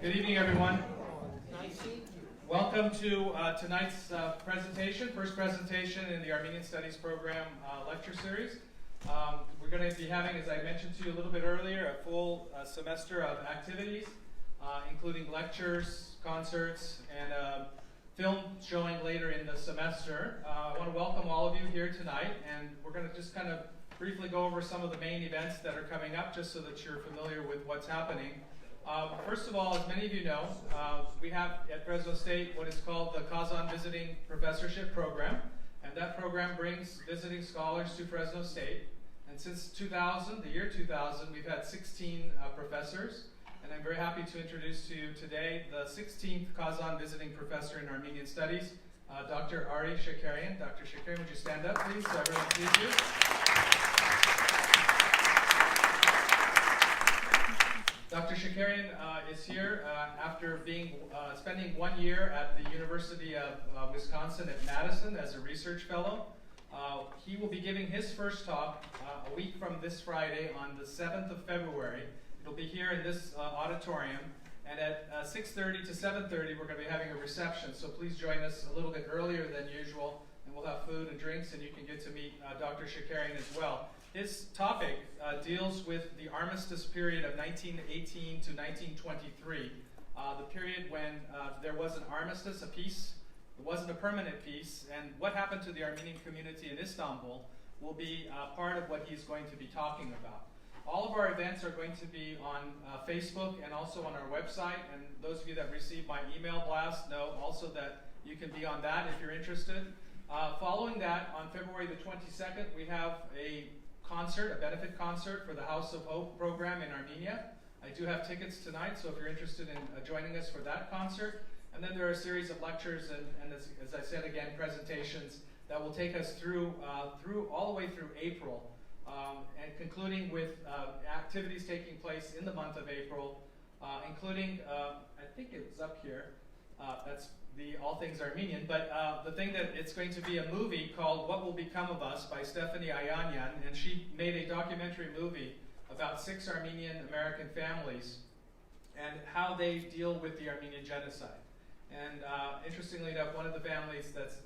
Good evening, everyone. Welcome to tonight's presentation, first presentation in the Armenian Studies program lecture series. We're going to be having, as I mentioned to you a little bit earlier, a full semester of activities, including lectures, concerts, and film showing later in the semester. I want to welcome all of you here tonight, and we're going to just kind of briefly go over some of the main events that are coming up, just so that you're familiar with what's happening. First of all, as many of you know, we have at Fresno State what is called the Kazan Visiting Professorship Program, and that program brings visiting scholars to Fresno State. And since 2000, the year 2000, we've had 16 professors, and I'm very happy to introduce to you today the 16th Kazan Visiting Professor in Armenian Studies, Dr. Ari Shakarian. Dr. Shakarian, would you stand up, please, so everyone sees you? Dr. Shakarian is here after spending 1 year at the University of Wisconsin at Madison as a research fellow. He will be giving his first talk a week from this Friday on the 7th of February. It'll be here in this auditorium, and at 6:30 to 7:30 we're going to be having a reception, so please join us a little bit earlier than usual, and we'll have food and drinks, and you can get to meet Dr. Shakarian as well. His topic deals with the armistice period of 1918 to 1923, the period when there was an armistice, a peace. It wasn't a permanent peace, and what happened to the Armenian community in Istanbul will be part of what he's going to be talking about. All of our events are going to be on Facebook and also on our website, and those of you that receive my email blast know also that you can be on that if you're interested. Following that, on February the 22nd, we have a benefit concert for the House of Hope program in Armenia. I do have tickets tonight, so if you're interested in joining us for that concert. And then there are a series of lectures and as I said again, presentations that will take us through all the way through April, and concluding with activities taking place in the month of April, including, I think it's up here, that's the All Things Armenian, but the thing that it's going to be a movie called What Will Become of Us by Stephanie Ayanyan, and she made a documentary movie about 6 Armenian American families and how they deal with the Armenian Genocide. And interestingly enough, one of the families that's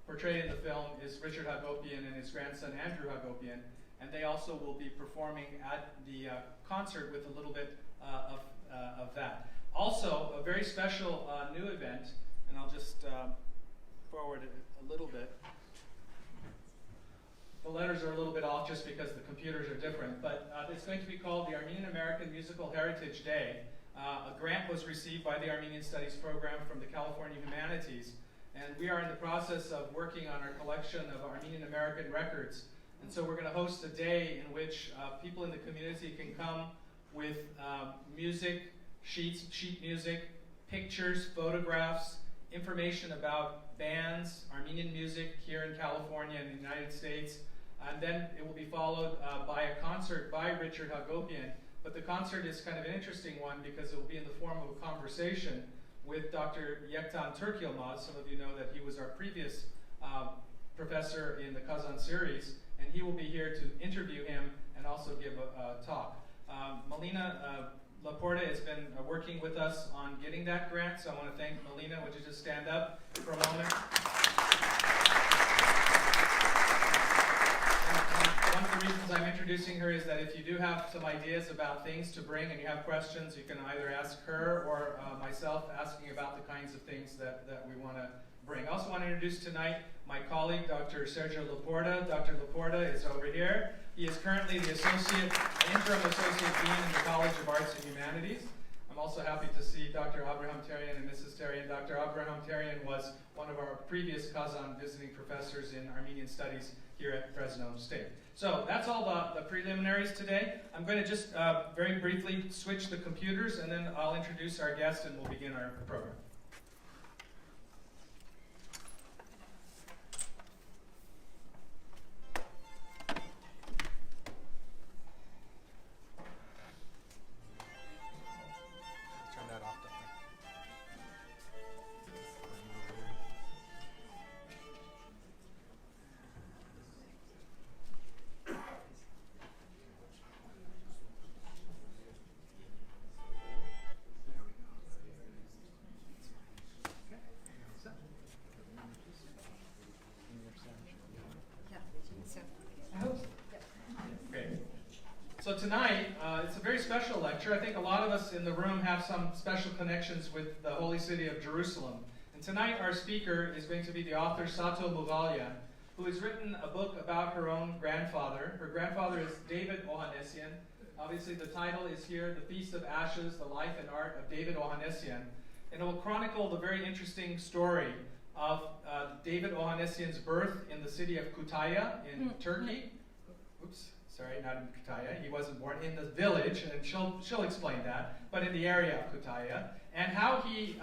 portrayed in the film is Richard Hagopian and his grandson Andrew Hagopian, and they also will be performing at the concert with a little bit of that. Also, a very special new event, and I'll just forward it a little bit. The letters are a little bit off just because the computers are different, but it's going to be called the Armenian American Musical Heritage Day. A grant was received by the Armenian Studies program from the California Humanities, and we are in the process of working on our collection of Armenian American records. And so we're going to host a day in which people in the community can come with music, sheet music, pictures, photographs, information about bands, Armenian music here in California and the United States. And then it will be followed by a concert by Richard Hagopian. But the concert is kind of an interesting one because it will be in the form of a conversation with Dr. Yektan Turkyilmaz. Some of you know that he was our previous professor in the Kazan series, and he will be here to interview him and also give a talk. Melina Laporta has been working with us on getting that grant, so I want to thank Melina. Would you just stand up for a moment? One of the reasons I'm introducing her is that if you do have some ideas about things to bring and you have questions, you can either ask her or myself asking about the kinds of things that we want to bring. I also want to introduce tonight my colleague, Dr. Sergio Laporta. Dr. Laporta is over here. He is currently the interim associate dean in the College of Arts and Humanities. I'm also happy to see Dr. Abraham Tarian and Mrs. Tarian. Dr. Abraham Tarian was one of our previous Kazan visiting professors in Armenian Studies here at Fresno State. So that's all the preliminaries today. I'm going to just very briefly switch the computers, and then I'll introduce our guest and we'll begin our program. So tonight, it's a very special lecture. I think a lot of us in the room have some special connections with the holy city of Jerusalem. And tonight our speaker is going to be the author Sato Moughalian, who has written a book about her own grandfather. Her grandfather is David Ohannessian. Obviously the title is here, The Feast of Ashes, The Life and Art of David Ohannessian. And it will chronicle the very interesting story of David Ohannessian's birth in the city of Kütahya in Turkey. Oops, sorry, not in Kütahya. He wasn't born in the village, and she'll explain that, but in the area of Kütahya, and how he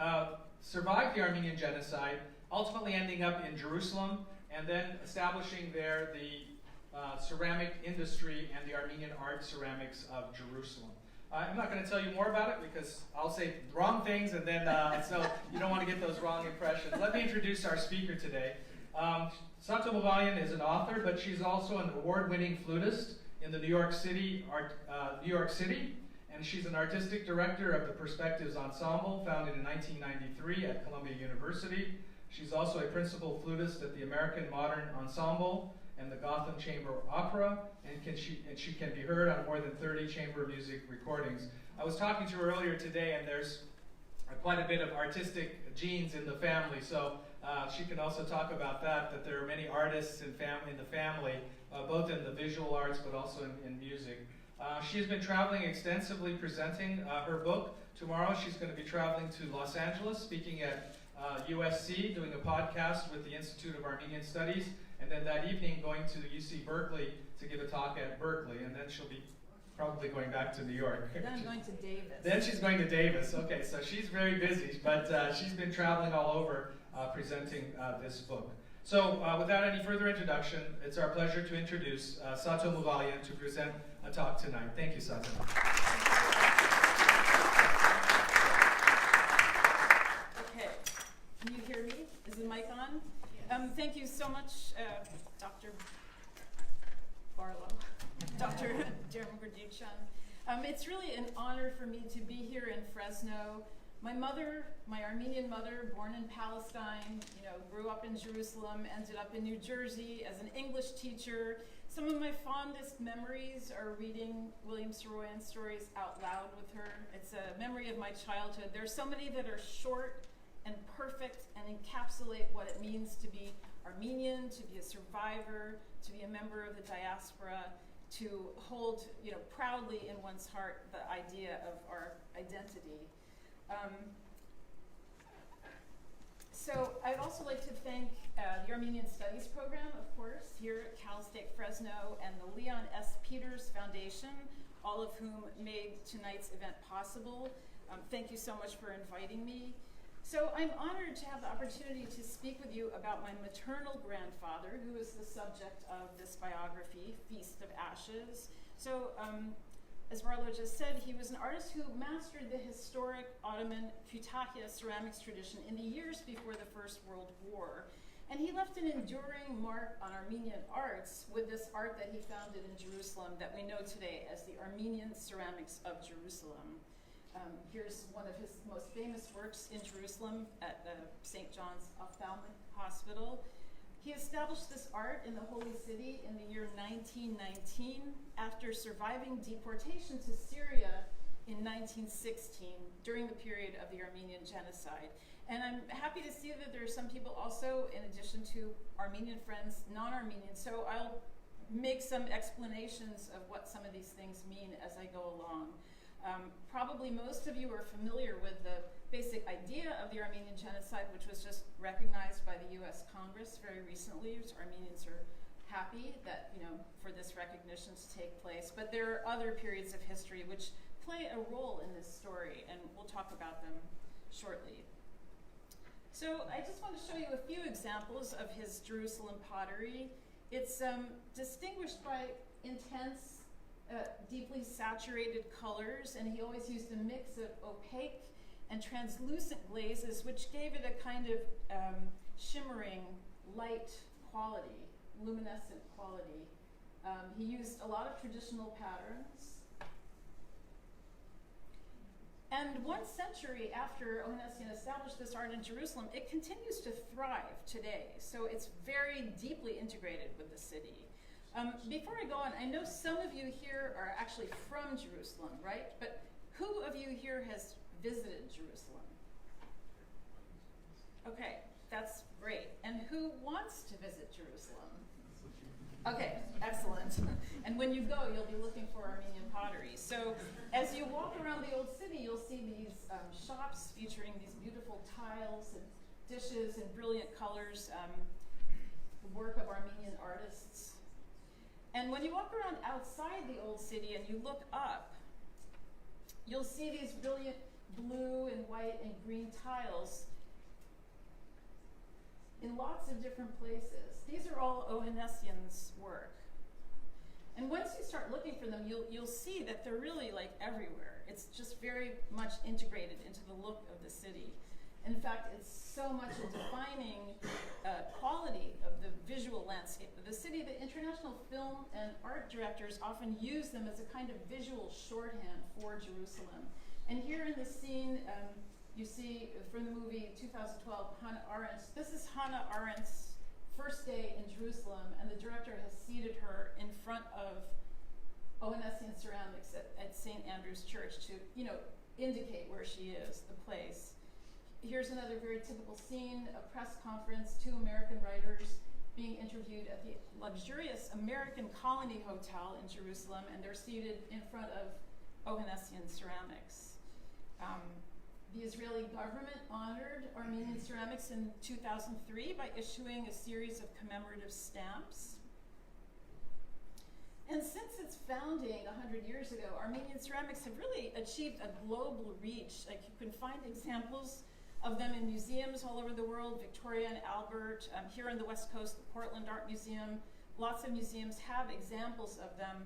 survived the Armenian Genocide, ultimately ending up in Jerusalem, and then establishing there the ceramic industry and the Armenian art ceramics of Jerusalem. I'm not going to tell you more about it because I'll say wrong things, and then so you don't want to get those wrong impressions. Let me introduce our speaker today. Sato Moughalian is an author, but she's also an award-winning flutist in the New York City, and she's an artistic director of the Perspectives Ensemble, founded in 1993 at Columbia University. She's also a principal flutist at the American Modern Ensemble and the Gotham Chamber Opera, and she can be heard on more than 30 chamber music recordings. I was talking to her earlier today, and there's quite a bit of artistic genes in the family, so she can also talk about that there are many artists in the family, both in the visual arts but also in music. She's been traveling extensively presenting her book. Tomorrow she's going to be traveling to Los Angeles, speaking at USC, doing a podcast with the Institute of Armenian Studies, and then that evening going to UC Berkeley to give a talk at Berkeley, and then she'll be probably going back to New York. Then I'm going to Davis. Then she's going to Davis. Okay, so she's very busy, but she's been traveling all over presenting this book. So without any further introduction, it's our pleasure to introduce Sato Moughalian to present a talk tonight. Thank you, Sato. Okay, can you hear me? Is the mic on? Thank you so much, Dr. Barlow, Dr. Dermagradichan. It's really an honor for me to be here in Fresno. My mother, my Armenian mother, born in Palestine, grew up in Jerusalem, ended up in New Jersey as an English teacher. Some of my fondest memories are reading William Saroyan's stories out loud with her. It's a memory of my childhood. There's so many that are short and perfect and encapsulate what it means to be Armenian, to be a survivor, to be a member of the diaspora, to hold, proudly in one's heart the idea of our identity. So I'd also like to thank the Armenian Studies program, of course, here at Cal State Fresno, and the Leon S. Peters Foundation, all of whom made tonight's event possible. Thank you so much for inviting me. So I'm honored to have the opportunity to speak with you about my maternal grandfather, who is the subject of this biography, Feast of Ashes. So, as Barlow just said, he was an artist who mastered the historic Ottoman Kütahya ceramics tradition in the years before the First World War. And he left an enduring mark on Armenian arts with this art that he founded in Jerusalem that we know today as the Armenian Ceramics of Jerusalem. Here's one of his most famous works in Jerusalem at the St. John's Ophthalmic Hospital. He established this art in the Holy City in the year 1919 after surviving deportation to Syria in 1916 during the period of the Armenian Genocide. And I'm happy to see that there are some people also, in addition to Armenian friends, non-Armenian. So I'll make some explanations of what some of these things mean as I go along. Probably most of you are familiar with the basic idea of the Armenian Genocide, which was just recognized by the US Congress very recently. Armenians are happy that, for this recognition to take place. But there are other periods of history which play a role in this story, and we'll talk about them shortly. So I just want to show you a few examples of his Jerusalem pottery. It's distinguished by intense, deeply saturated colors, and he always used a mix of opaque and translucent glazes, which gave it a kind of shimmering, light quality, luminescent quality. He used a lot of traditional patterns. And 1 century after Ohannessian established this art in Jerusalem, it continues to thrive today. So it's very deeply integrated with the city. Before I go on, I know some of you here are actually from Jerusalem, right? But who of you here has visited Jerusalem? Okay, that's great. And who wants to visit Jerusalem? Okay, excellent. And when you go, you'll be looking for Armenian pottery. So as you walk around the old city, you'll see these shops featuring these beautiful tiles and dishes in brilliant colors, the work of Armenian artists. And when you walk around outside the old city and you look up, you'll see these brilliant blue and white and green tiles in lots of different places. These are all Ohannessian's work. And once you start looking for them, you'll see that they're really like everywhere. It's just very much integrated into the look of the city. In fact, it's so much a defining quality of the visual landscape of the city that international film and art directors often use them as a kind of visual shorthand for Jerusalem. And here in the scene, you see from the movie 2012, Hannah Arendt. This is Hannah Arendt's first day in Jerusalem, and the director has seated her in front of Ohannessian ceramics at St. Andrew's Church to, indicate where she is, the place. Here's another very typical scene, a press conference, 2 American writers being interviewed at the luxurious American Colony Hotel in Jerusalem, and they're seated in front of Ohannessian ceramics. The Israeli government honored Armenian ceramics in 2003 by issuing a series of commemorative stamps. And since its founding 100 years ago, Armenian ceramics have really achieved a global reach. Like, you can find examples of them in museums all over the world, Victoria and Albert, here on the West Coast, the Portland Art Museum. Lots of museums have examples of them.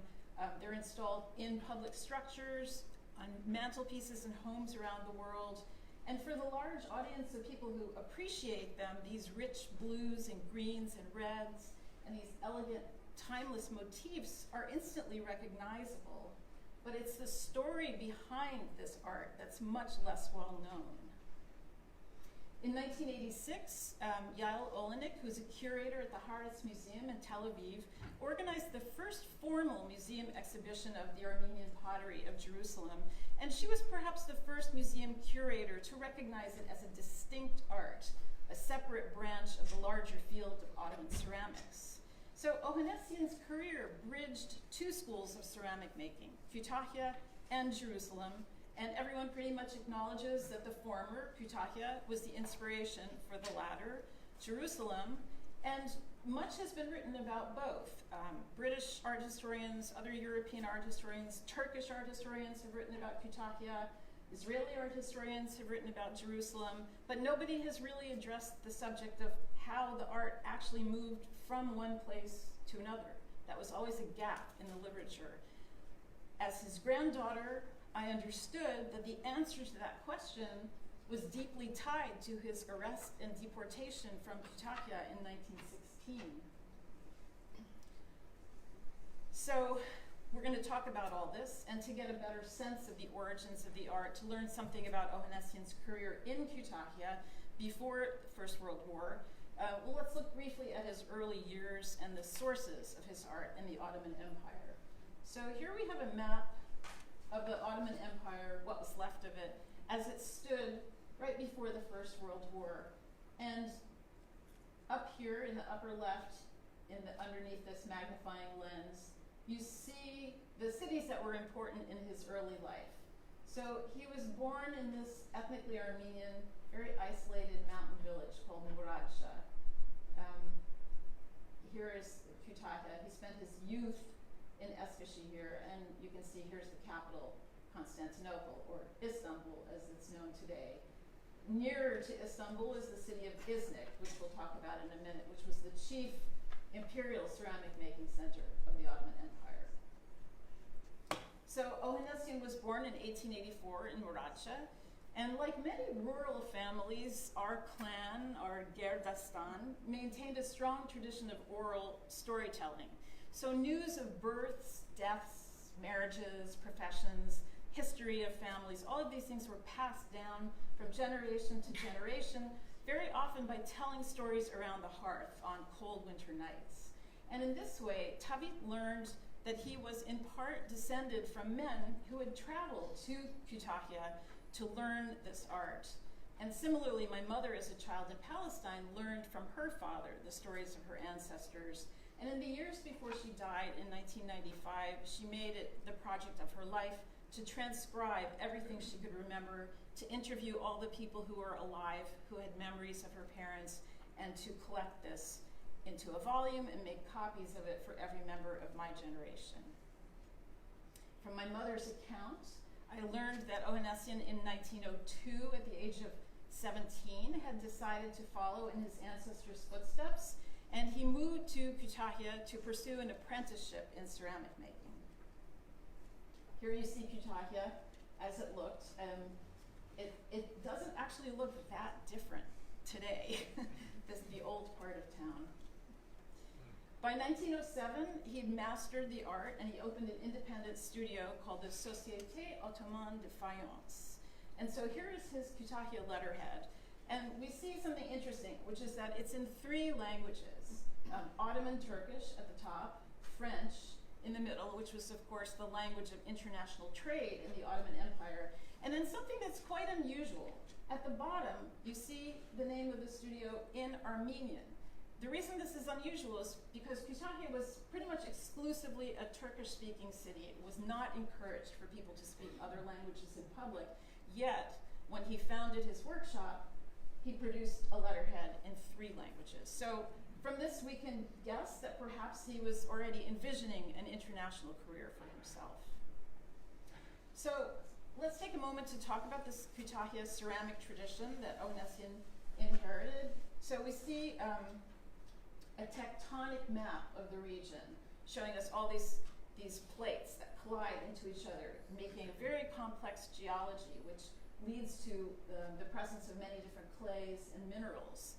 They're installed in public structures, on mantelpieces in homes around the world. And for the large audience of people who appreciate them, these rich blues and greens and reds and these elegant, timeless motifs are instantly recognizable. But it's the story behind this art that's much less well known. In 1986, Yael Olenek, who's a curator at the Haaretz Museum in Tel Aviv, organized the first formal museum exhibition of the Armenian pottery of Jerusalem. And she was perhaps the first museum curator to recognize it as a distinct art, a separate branch of the larger field of Ottoman ceramics. So Ohannessian's career bridged 2 schools of ceramic making, Kütahya and Jerusalem, and everyone pretty much acknowledges that the former, Kütahya, was the inspiration for the latter, Jerusalem, and much has been written about both. British art historians, other European art historians, Turkish art historians have written about Kütahya, Israeli art historians have written about Jerusalem, but nobody has really addressed the subject of how the art actually moved from one place to another. That was always a gap in the literature. As his granddaughter, I understood that the answer to that question was deeply tied to his arrest and deportation from Kütahya in 1916. So we're going to talk about all this, and to get a better sense of the origins of the art, to learn something about Ohannessian's career in Kütahya before the First World War, let's look briefly at his early years and the sources of his art in the Ottoman Empire. So here we have a map of the Ottoman Empire, what was left of it, as it stood right before the First World War. And up here in the upper left, underneath this magnifying lens, you see the cities that were important in his early life. So he was born in this ethnically Armenian, very isolated mountain village called Muradja. Here is Kütahya. He spent his youth in Eskişehir, and you can see here's the capital, Constantinople, or Istanbul as it's known today. Nearer to Istanbul is the city of Iznik, which we'll talk about in a minute, which was the chief imperial ceramic making center of the Ottoman Empire. So Ohannessian was born in 1884 in Muradja, and like many rural families, our clan, our Gerdastan, maintained a strong tradition of oral storytelling. So news of births, deaths, marriages, professions, history of families, all of these things were passed down from generation to generation, very often by telling stories around the hearth on cold winter nights. And in this way, Tavit learned that he was in part descended from men who had traveled to Kütahya to learn this art. And similarly, my mother, as a child in Palestine, learned from her father the stories of her ancestors. And in the years before she died in 1995, she made it the project of her life to transcribe everything she could remember, to interview all the people who were alive, who had memories of her parents, and to collect this into a volume and make copies of it for every member of my generation. From my mother's account, I learned that Ohannessian in 1902, at the age of 17, had decided to follow in his ancestors' footsteps, and he moved to Kütahya to pursue an apprenticeship in ceramic making. Here you see Kütahya as it looked. It doesn't actually look that different today, the old part of town. By 1907, he'd mastered the art, and he opened an independent studio called the Société Ottomane de Fayence. And so here is his Kütahya letterhead. And we see something interesting, which is that it's in 3 languages. Ottoman Turkish at the top, French in the middle, which was, of course, the language of international trade in the Ottoman Empire. And then something that's quite unusual. At the bottom, you see the name of the studio in Armenian. The reason this is unusual is because Kütahya was pretty much exclusively a Turkish-speaking city. It was not encouraged for people to speak other languages in public. Yet, when he founded his workshop, he produced a letterhead in 3 languages. So from this, we can guess that perhaps he was already envisioning an international career for himself. So let's take a moment to talk about this Kütahya ceramic tradition that Ohannessian inherited. So we see a tectonic map of the region showing us all these plates that collide into each other, making a very complex geology, which leads to the presence of many different clays and minerals.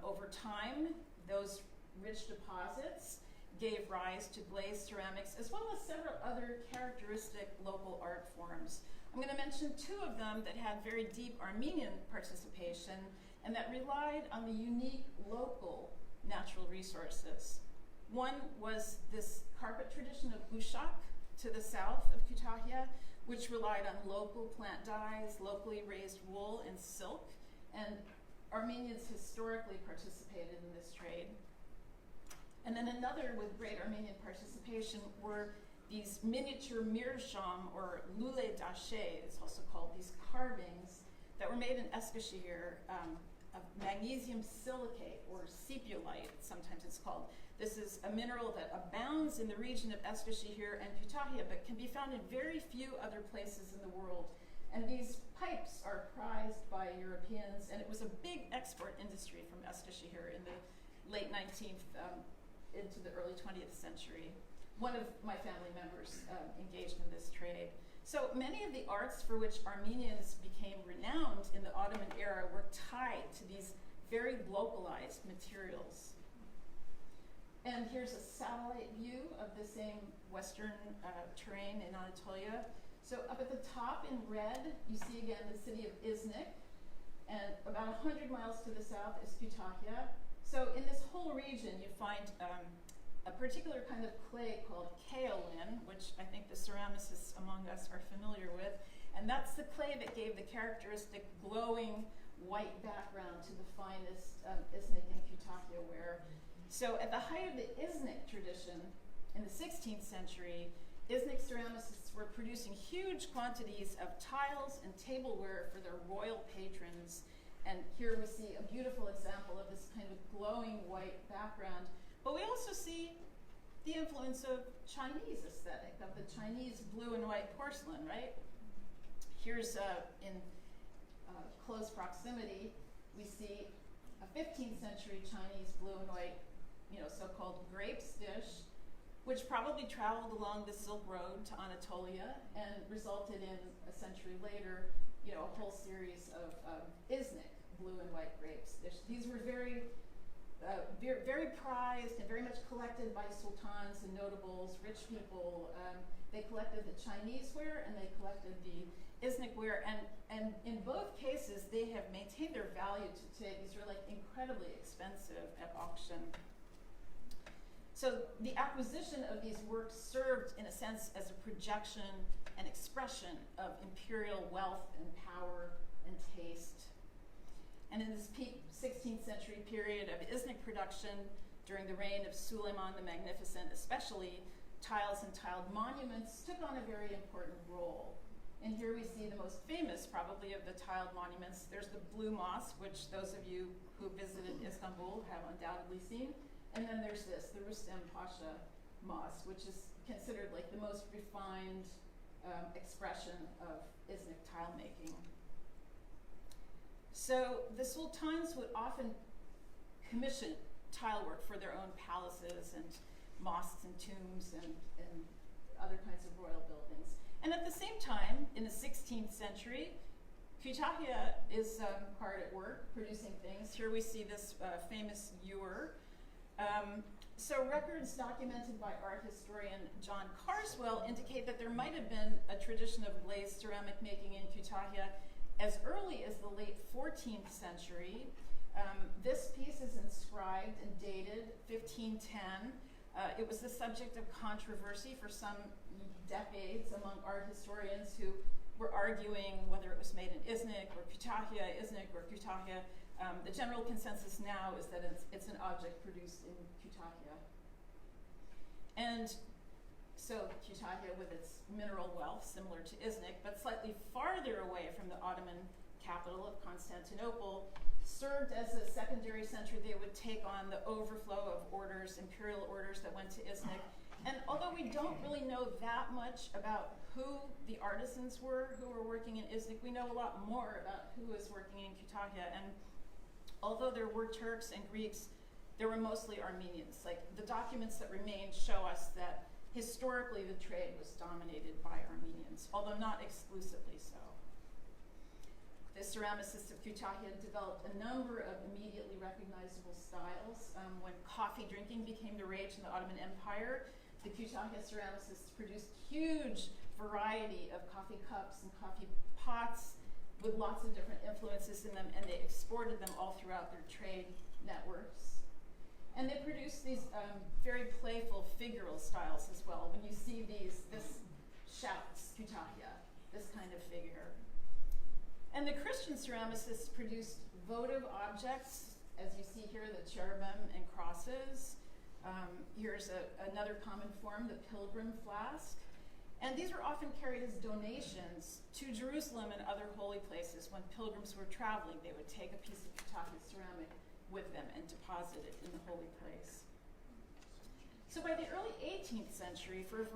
Over time, those rich deposits gave rise to glazed ceramics, as well as several other characteristic local art forms. I'm going to mention 2 of them that had very deep Armenian participation and that relied on the unique local natural resources. One was this carpet tradition of Uşak to the south of Kütahya, which relied on local plant dyes, locally raised wool, and silk. And Armenians historically participated in this trade. And then another with great Armenian participation were these miniature meerschaum, or lule dashe, it's also called, these carvings that were made in Eskişehir of magnesium silicate, or sepiolite, sometimes it's called. This is a mineral that abounds in the region of Eskişehir and Kütahya, but can be found in very few other places in the world. And these pipes are prized by Europeans, and it was a big export industry from Eskişehir in the late 19th into the early 20th century. One of my family members engaged in this trade. So many of the arts for which Armenians became renowned in the Ottoman era were tied to these very localized materials. And here's a satellite view of the same western terrain in Anatolia. So up at the top in red, you see again the city of Iznik, and about 100 miles to the south is Kütahya. So in this whole region, you find a particular kind of clay called kaolin, which I think the ceramicists among us are familiar with, and that's the clay that gave the characteristic glowing white background to the finest Iznik and Kütahya ware. So at the height of the Iznik tradition in the 16th century, Iznik ceramicists were producing huge quantities of tiles and tableware for their royal patrons. And here we see a beautiful example of this kind of glowing white background. But we also see the influence of Chinese aesthetic, of the Chinese blue and white porcelain, right? Here's in close proximity, we see a 15th century Chinese blue and white, so-called grapes dish, which probably traveled along the Silk Road to Anatolia and resulted in, a century later, a whole series of Iznik blue and white grapes. These were very prized and very much collected by sultans and notables, rich people. They collected the Chinese ware and they collected the Iznik ware, and in both cases, they have maintained their value to today. These are like incredibly expensive at auction. So the acquisition of these works served, in a sense, as a projection and expression of imperial wealth and power and taste. And in this peak 16th century period of Iznik production, during the reign of Suleiman the Magnificent especially, tiles and tiled monuments took on a very important role. And here we see the most famous, probably, of the tiled monuments. There's the Blue Mosque, which those of you who visited Istanbul have undoubtedly seen. And then there's this, the Rustem Pasha Mosque, which is considered like the most refined expression of Iznik tile making. So the sultans would often commission tile work for their own palaces and mosques and tombs and other kinds of royal buildings. And at the same time, in the 16th century, Kütahya is hard at work producing things. Here we see this famous ewer. So records documented by art historian John Carswell indicate that there might have been a tradition of glazed ceramic making in Kütahya as early as the late 14th century. This piece is inscribed and dated 1510. It was the subject of controversy for some decades among art historians who were arguing whether it was made in Iznik or Kütahya, Iznik or Kütahya. The general consensus now is that it's an object produced in Kütahya. And so Kütahya, with its mineral wealth similar to Iznik, but slightly farther away from the Ottoman capital of Constantinople, served as a secondary center. They would take on the overflow of orders, imperial orders that went to Iznik. And although we don't really know that much about who the artisans were who were working in Iznik, we know a lot more about who was working in Kütahya. And although there were Turks and Greeks, there were mostly Armenians. Like, the documents that remain show us that historically the trade was dominated by Armenians, although not exclusively so. The ceramicists of Kütahya developed a number of immediately recognizable styles. When coffee drinking became the rage in the Ottoman Empire, the Kütahya ceramicists produced huge variety of coffee cups and coffee pots with lots of different influences in them, and they exported them all throughout their trade networks. And they produced these very playful figural styles as well. When you see these, this shouts Kütahya, this kind of figure. And the Christian ceramicists produced votive objects, as you see here, the cherubim and crosses. Here's another common form, the Pilgrim Flask. And these were often carried as donations to Jerusalem and other holy places. When pilgrims were traveling, they would take a piece of Kütahya ceramic with them and deposit it in the holy place. So by the early 18th century, for a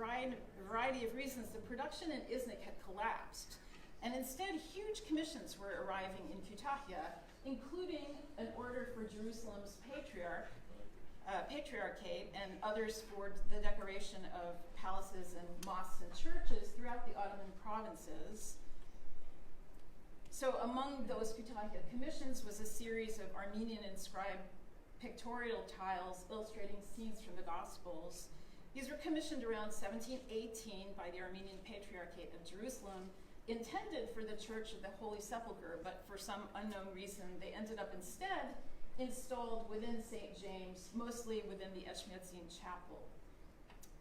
variety of reasons, the production in Iznik had collapsed. And instead, huge commissions were arriving in Kütahya, including an order for Jerusalem's patriarchate and others for the decoration of palaces and mosques and churches throughout the Ottoman provinces. So among those Kütahya commissions was a series of Armenian inscribed pictorial tiles illustrating scenes from the Gospels. These were commissioned around 1718 by the Armenian Patriarchate of Jerusalem, intended for the Church of the Holy Sepulchre, but for some unknown reason, they ended up instead installed within St. James, mostly within the Eshmiatzin chapel.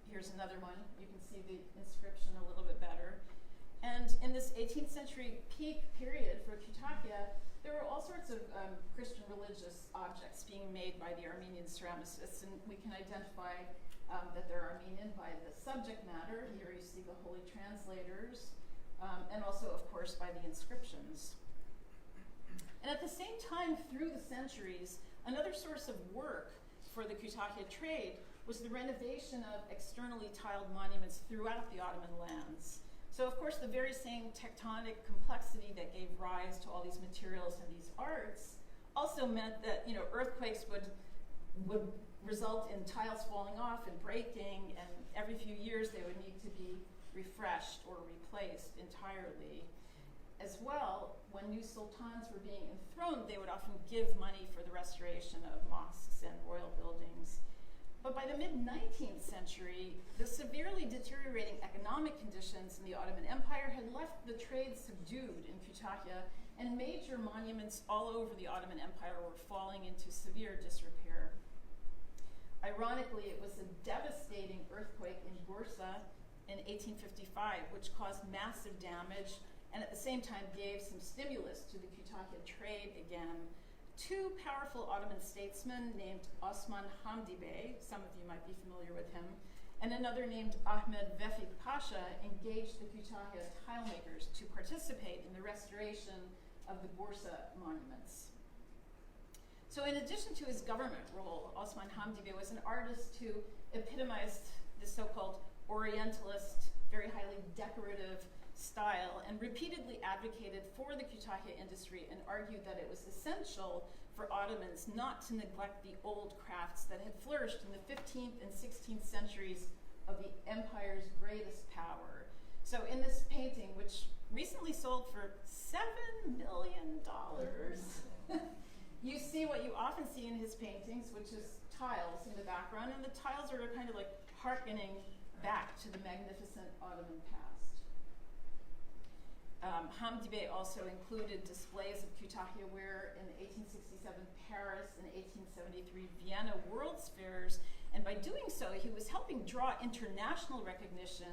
Here's another one. You can see the inscription a little bit better. And in this 18th century peak period for Kütahya, there were all sorts of Christian religious objects being made by the Armenian ceramicists, and we can identify that they're Armenian by the subject matter. Here you see the holy translators, and also, of course, by the inscriptions. And at the same time, through the centuries, another source of work for the Kütahya trade was the renovation of externally tiled monuments throughout the Ottoman lands. So, of course, the very same tectonic complexity that gave rise to all these materials and these arts also meant that, earthquakes would result in tiles falling off and breaking, and every few years they would need to be refreshed or replaced entirely. As well, when new sultans were being enthroned, they would often give money for the restoration of mosques and royal buildings. But by the mid-19th century, the severely deteriorating economic conditions in the Ottoman Empire had left the trade subdued in Kütahya, and major monuments all over the Ottoman Empire were falling into severe disrepair. Ironically, it was a devastating earthquake in Bursa in 1855, which caused massive damage and at the same time gave some stimulus to the Kütahya trade again. Two powerful Ottoman statesmen named Osman Hamdi Bey, some of you might be familiar with him, and another named Ahmed Vefik Pasha engaged the Kütahya tile makers to participate in the restoration of the Bursa monuments. So in addition to his government role, Osman Hamdi Bey was an artist who epitomized the so-called Orientalist, very highly decorative style and repeatedly advocated for the Kütahya industry and argued that it was essential for Ottomans not to neglect the old crafts that had flourished in the 15th and 16th centuries of the empire's greatest power. So in this painting, which recently sold for $7 million, you see what you often see in his paintings, which is tiles in the background, and the tiles are kind of like hearkening back to the magnificent Ottoman past. Hamdi Bey also included displays of Kütahya ware in the 1867 Paris and 1873 Vienna World's Fairs, and by doing so, he was helping draw international recognition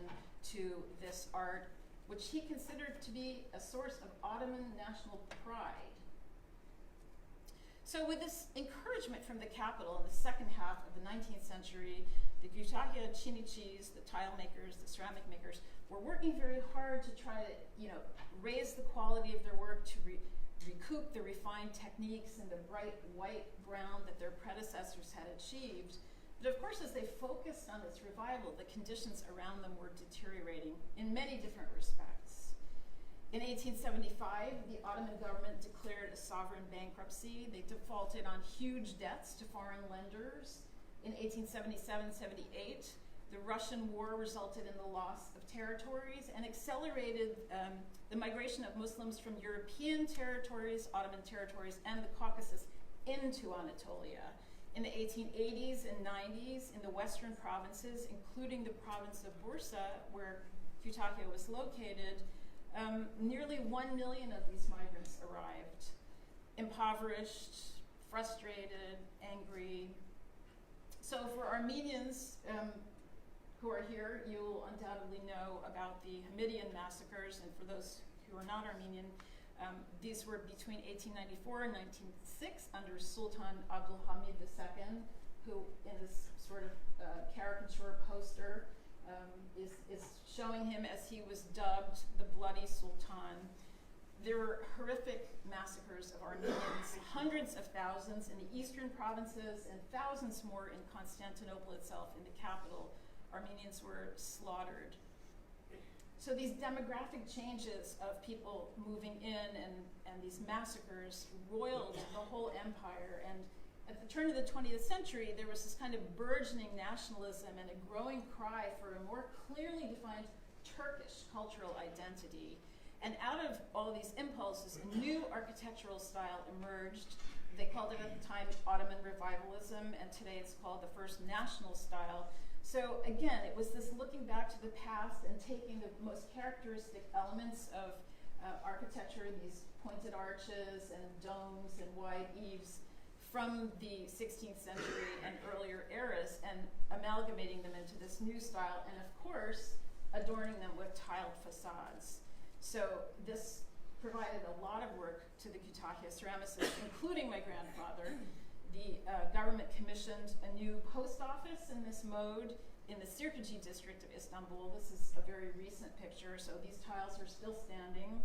to this art, which he considered to be a source of Ottoman national pride. So with this encouragement from the capital in the second half of the 19th century, the Kütahya Çiniçis, the tile makers, the ceramic makers, were working very hard to try to, raise the quality of their work, to recoup the refined techniques and the bright white brown that their predecessors had achieved. But of course, as they focused on its revival, the conditions around them were deteriorating in many different respects. In 1875, the Ottoman government declared a sovereign bankruptcy. They defaulted on huge debts to foreign lenders. In 1877-78, the Russian war resulted in the loss of territories and accelerated the migration of Muslims from European territories, Ottoman territories, and the Caucasus into Anatolia. In the 1880s and 90s, in the western provinces, including the province of Bursa, where Kütahya was located, nearly 1 million of these migrants arrived, impoverished, frustrated, angry. So for Armenians who are here, you'll undoubtedly know about the Hamidian massacres, and for those who are not Armenian, these were between 1894 and 1906 under Sultan Abdulhamid II, who in this sort of caricature poster is showing him as he was dubbed the Bloody Sultan. There were horrific massacres of Armenians, hundreds of thousands in the eastern provinces and thousands more in Constantinople itself, in the capital. Armenians were slaughtered. So these demographic changes of people moving in and these massacres roiled the whole empire. And at the turn of the 20th century, there was this kind of burgeoning nationalism and a growing cry for a more clearly defined Turkish cultural identity. And out of all these impulses, a new architectural style emerged. They called it at the time Ottoman Revivalism, and today it's called the First National Style. So again, it was this looking back to the past and taking the most characteristic elements of architecture, these pointed arches and domes and wide eaves from the 16th century and earlier eras, and amalgamating them into this new style, and of course, adorning them with tiled facades. So this provided a lot of work to the Kütahya ceramicists, including my grandfather. The government commissioned a new post office in this mode in the Sirkaci district of Istanbul. This is a very recent picture, so these tiles are still standing.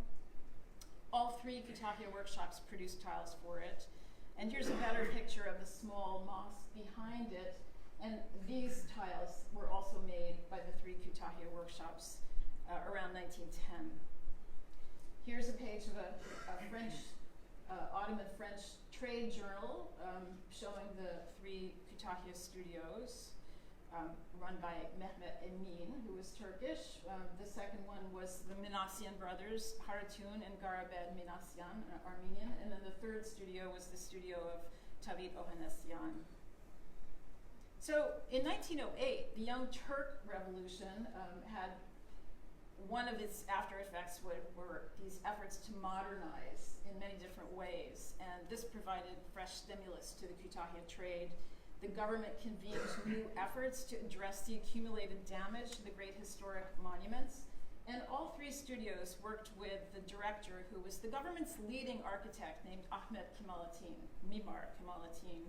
All three Kütahya workshops produced tiles for it. And here's a better picture of the small mosque behind it. And these tiles were also made by the three Kütahya workshops around 1910. Here's a page of a French, Ottoman French trade journal showing the three Kütahya studios run by Mehmet Emin, who was Turkish. The second one was the Minassian brothers, Haratun and Garabed Minassian, Armenian. And then the third studio was the studio of Tavit Ohannessian. So in 1908, the Young Turk Revolution had one of its after effects were these efforts to modernize in many different ways, and this provided fresh stimulus to the Kütahya trade. the government convened new efforts to address the accumulated damage to the great historic monuments. And all three studios worked with the director, who was the government's leading architect, named Mimar Kemalettin.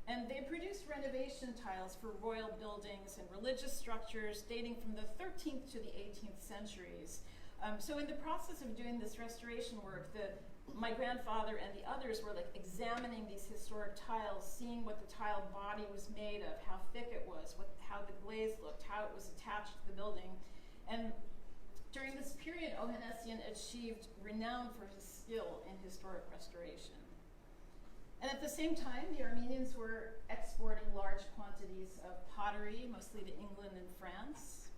And they produced renovation tiles for royal buildings and religious structures dating from the 13th to the 18th centuries. So in the process of doing this restoration work, my grandfather and the others were like examining these historic tiles, seeing what the tile body was made of, how thick it was, how the glaze looked, how it was attached to the building. And during this period, Ohannessian achieved renown for his skill in historic restoration. And at the same time, the Armenians were exporting large quantities of pottery, mostly to England and France.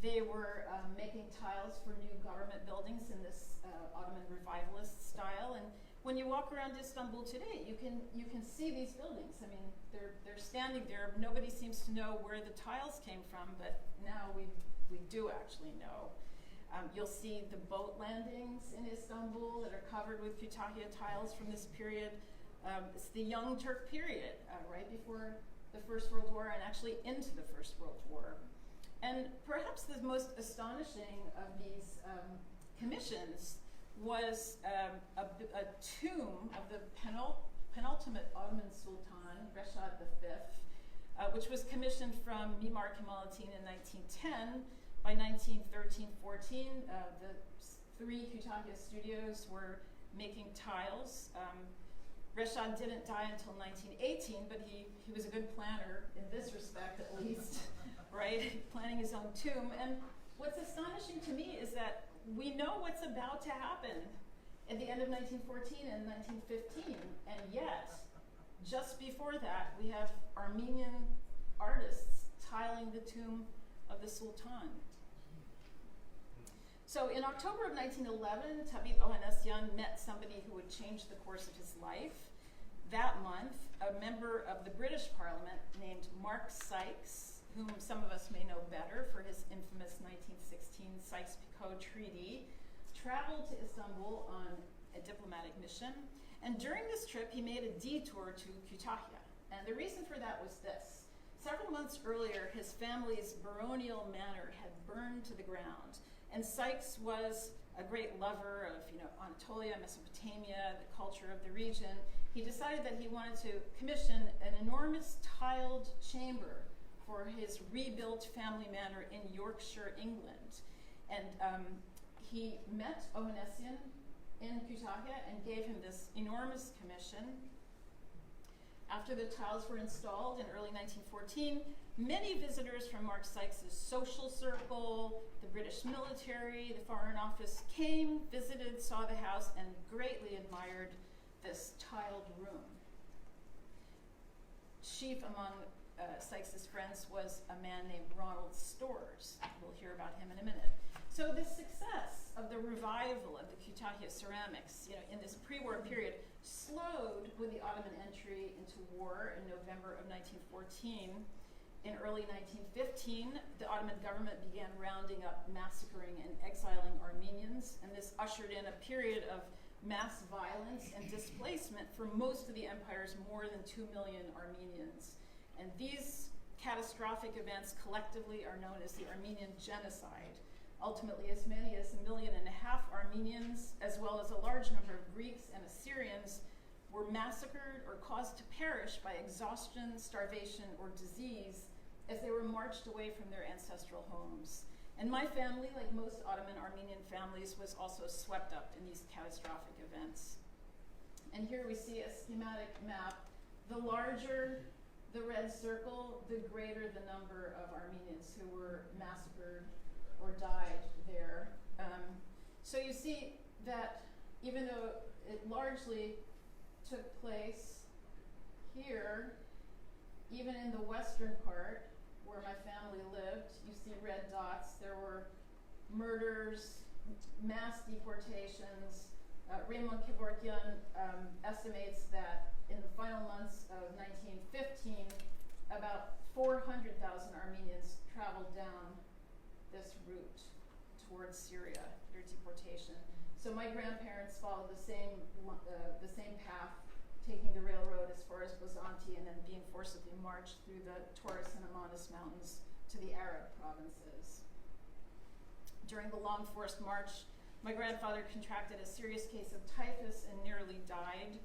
They were making tiles for new government buildings in this Ottoman revivalist style. And when you walk around Istanbul today, you can see these buildings. I mean, they're standing there. Nobody seems to know where the tiles came from, but now we do actually know. You'll see the boat landings in Istanbul that are covered with Kütahya tiles from this period. It's the Young Turk period, right before the First World War and actually into the First World War. And perhaps the most astonishing of these commissions was a tomb of the penultimate Ottoman Sultan, Reshad V, which was commissioned from Mimar Kemalettin in 1910. By 1913-14, the three Kütahya studios were making tiles. Reshad didn't die until 1918, but he was a good planner in this respect at least, right? Planning his own tomb. And what's astonishing to me is that we know what's about to happen at the end of 1914 and 1915, and yet, just before that, we have Armenian artists tiling the tomb of the Sultan. So in October of 1911, Tabit Ohannessian met somebody who would change the course of his life. That month, a member of the British Parliament named Mark Sykes, whom some of us may know better for his infamous 1916 Sykes-Picot Treaty, traveled to Istanbul on a diplomatic mission. And during this trip, he made a detour to Kütahya. And the reason for that was this. Several months earlier, his family's baronial manor had burned to the ground. And Sykes was a great lover of Anatolia, Mesopotamia, the culture of the region. He decided that he wanted to commission an enormous tiled chamber for his rebuilt family manor in Yorkshire, England. And he met Ohannessian in Kütahya and gave him this enormous commission. After the tiles were installed in early 1914, many visitors from Mark Sykes' social circle, the British military, the Foreign Office came, visited, saw the house, and greatly admired this tiled room. Chief among Sykes' friends was a man named Ronald Storrs. We'll hear about him in a minute. So the success of the revival of the Kütahya ceramics, in this pre-war period, slowed with the Ottoman entry into war in November of 1914. In early 1915, the Ottoman government began rounding up, massacring, and exiling Armenians, and this ushered in a period of mass violence and displacement for most of the empire's more than 2 million Armenians. And these catastrophic events collectively are known as the Armenian Genocide. Ultimately, as many as 1.5 million Armenians, as well as a large number of Greeks and Assyrians, were massacred or caused to perish by exhaustion, starvation, or disease as they were marched away from their ancestral homes. And my family, like most Ottoman Armenian families, was also swept up in these catastrophic events. And here we see a schematic map. The larger the red circle, the greater the number of Armenians who were massacred or died there. So you see that even though it largely took place here, even in the western part where my family lived, you see red dots. There were murders, mass deportations. Raymond Kevorkian estimates that in the final months of 1915, about 400,000 Armenians traveled down this route towards Syria, their deportation. So my grandparents followed the same path, taking the railroad as far as Byzantium and then being forcibly marched through the Taurus and Amanus mountains to the Arab provinces. During the long forced march, my grandfather contracted a serious case of typhus and nearly died.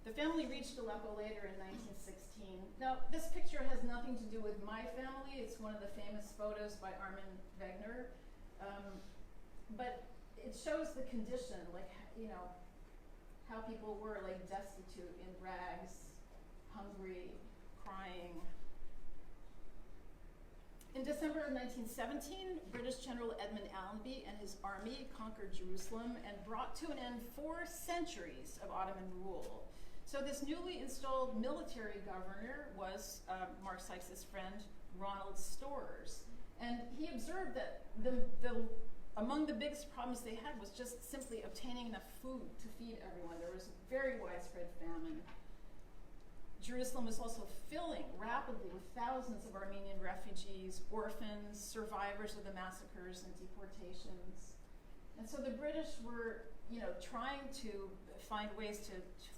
The family reached Aleppo later in 1916. Now, this picture has nothing to do with my family. It's one of the famous photos by Armin Wegner. But it shows the condition, like, you know, how people were like destitute, in rags, hungry, crying. In December of 1917, British General Edmund Allenby and his army conquered Jerusalem and brought to an end 4 centuries of Ottoman rule. So this newly installed military governor was Mark Sykes' friend, Ronald Storrs. And he observed that among the biggest problems they had was just simply obtaining enough food to feed everyone. There was very widespread famine. Jerusalem was also filling rapidly with thousands of Armenian refugees, orphans, survivors of the massacres and deportations. And so the British were, you know, trying to find ways to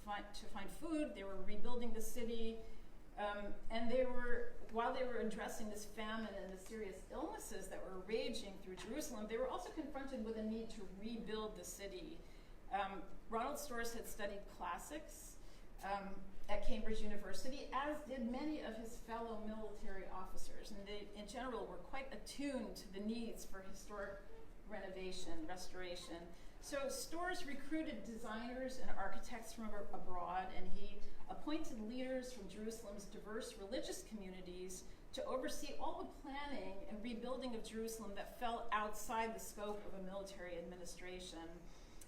find food. They were rebuilding the city. And while they were addressing this famine and the serious illnesses that were raging through Jerusalem, they were also confronted with a need to rebuild the city. Ronald Storrs had studied classics at Cambridge University, as did many of his fellow military officers, and they, in general, were quite attuned to the needs for historic renovation, restoration. So Storrs recruited designers and architects from abroad, and he appointed leaders from Jerusalem's diverse religious communities to oversee all the planning and rebuilding of Jerusalem that fell outside the scope of a military administration.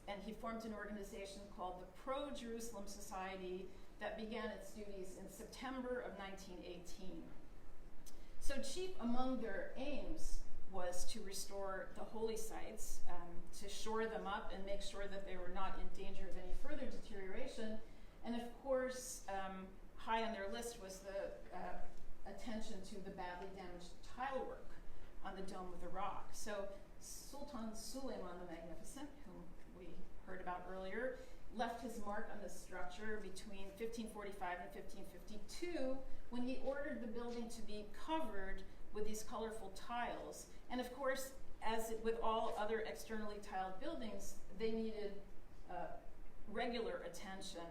And he formed an organization called the Pro-Jerusalem Society that began its duties in September of 1918. So chief among their aims was to restore the holy sites, to shore them up and make sure that they were not in danger of any further deterioration. And of course, high on their list was the attention to the badly damaged tile work on the Dome of the Rock. So Sultan Suleiman the Magnificent, whom we heard about earlier, left his mark on the structure between 1545 and 1552 when he ordered the building to be covered with these colorful tiles. And of course, as with all other externally tiled buildings, they needed regular attention.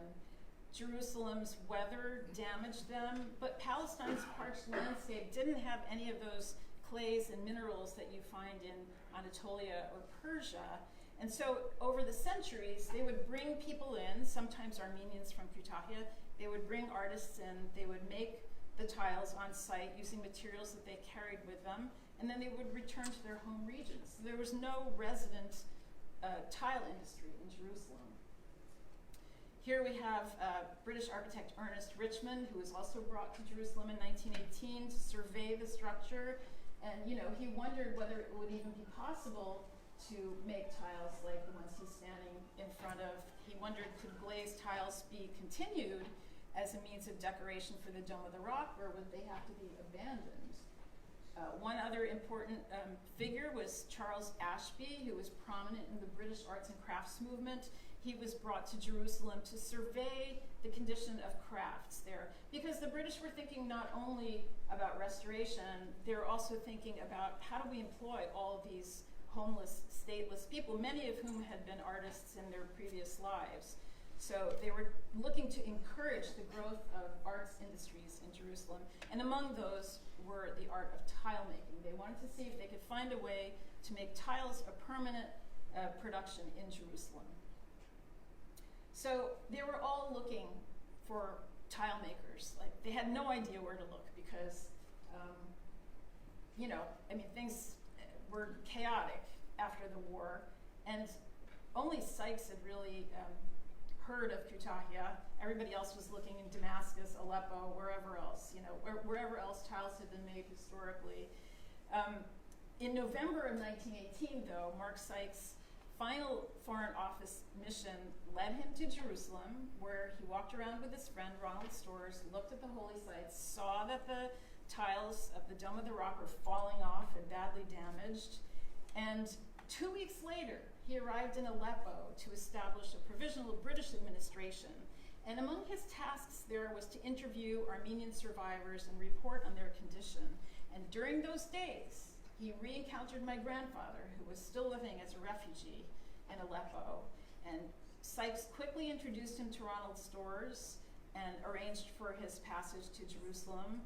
Jerusalem's weather damaged them, but Palestine's parched landscape didn't have any of those clays and minerals that you find in Anatolia or Persia. And so over the centuries, they would bring people in, sometimes Armenians from Kütahya. They would bring artists in, they would make the tiles on site using materials that they carried with them, and then they would return to their home regions. So there was no resident tile industry in Jerusalem. Here we have British architect Ernest Richmond, who was also brought to Jerusalem in 1918 to survey the structure. And you know, he wondered whether it would even be possible to make tiles like the ones he's standing in front of. He wondered, could glazed tiles be continued as a means of decoration for the Dome of the Rock, or would they have to be abandoned? One other important figure was Charles Ashby, who was prominent in the British arts and crafts movement. He was brought to Jerusalem to survey the condition of crafts there, because the British were thinking not only about restoration, they were also thinking about how do we employ all of these homeless, stateless people, many of whom had been artists in their previous lives. So they were looking to encourage the growth of arts industries in Jerusalem, and among those were the art of tile making. They wanted to see if they could find a way to make tiles a permanent production in Jerusalem. So they were all looking for tile makers. Like, they had no idea where to look because, you know, I mean, things were chaotic after the war, and only Sykes had really heard of Kütahya. Everybody else was looking in Damascus, Aleppo, wherever else, you know, wherever else tiles had been made historically. In November of 1918, though, Mark Sykes' final Foreign Office mission led him to Jerusalem, where he walked around with his friend Ronald Storrs, looked at the holy sites, saw that the tiles of the Dome of the Rock were falling off and badly damaged, and 2 weeks later, he arrived in Aleppo to establish a provisional British administration. And among his tasks there was to interview Armenian survivors and report on their condition. And during those days, he re-encountered my grandfather, who was still living as a refugee in Aleppo. And Sykes quickly introduced him to Ronald Storrs and arranged for his passage to Jerusalem.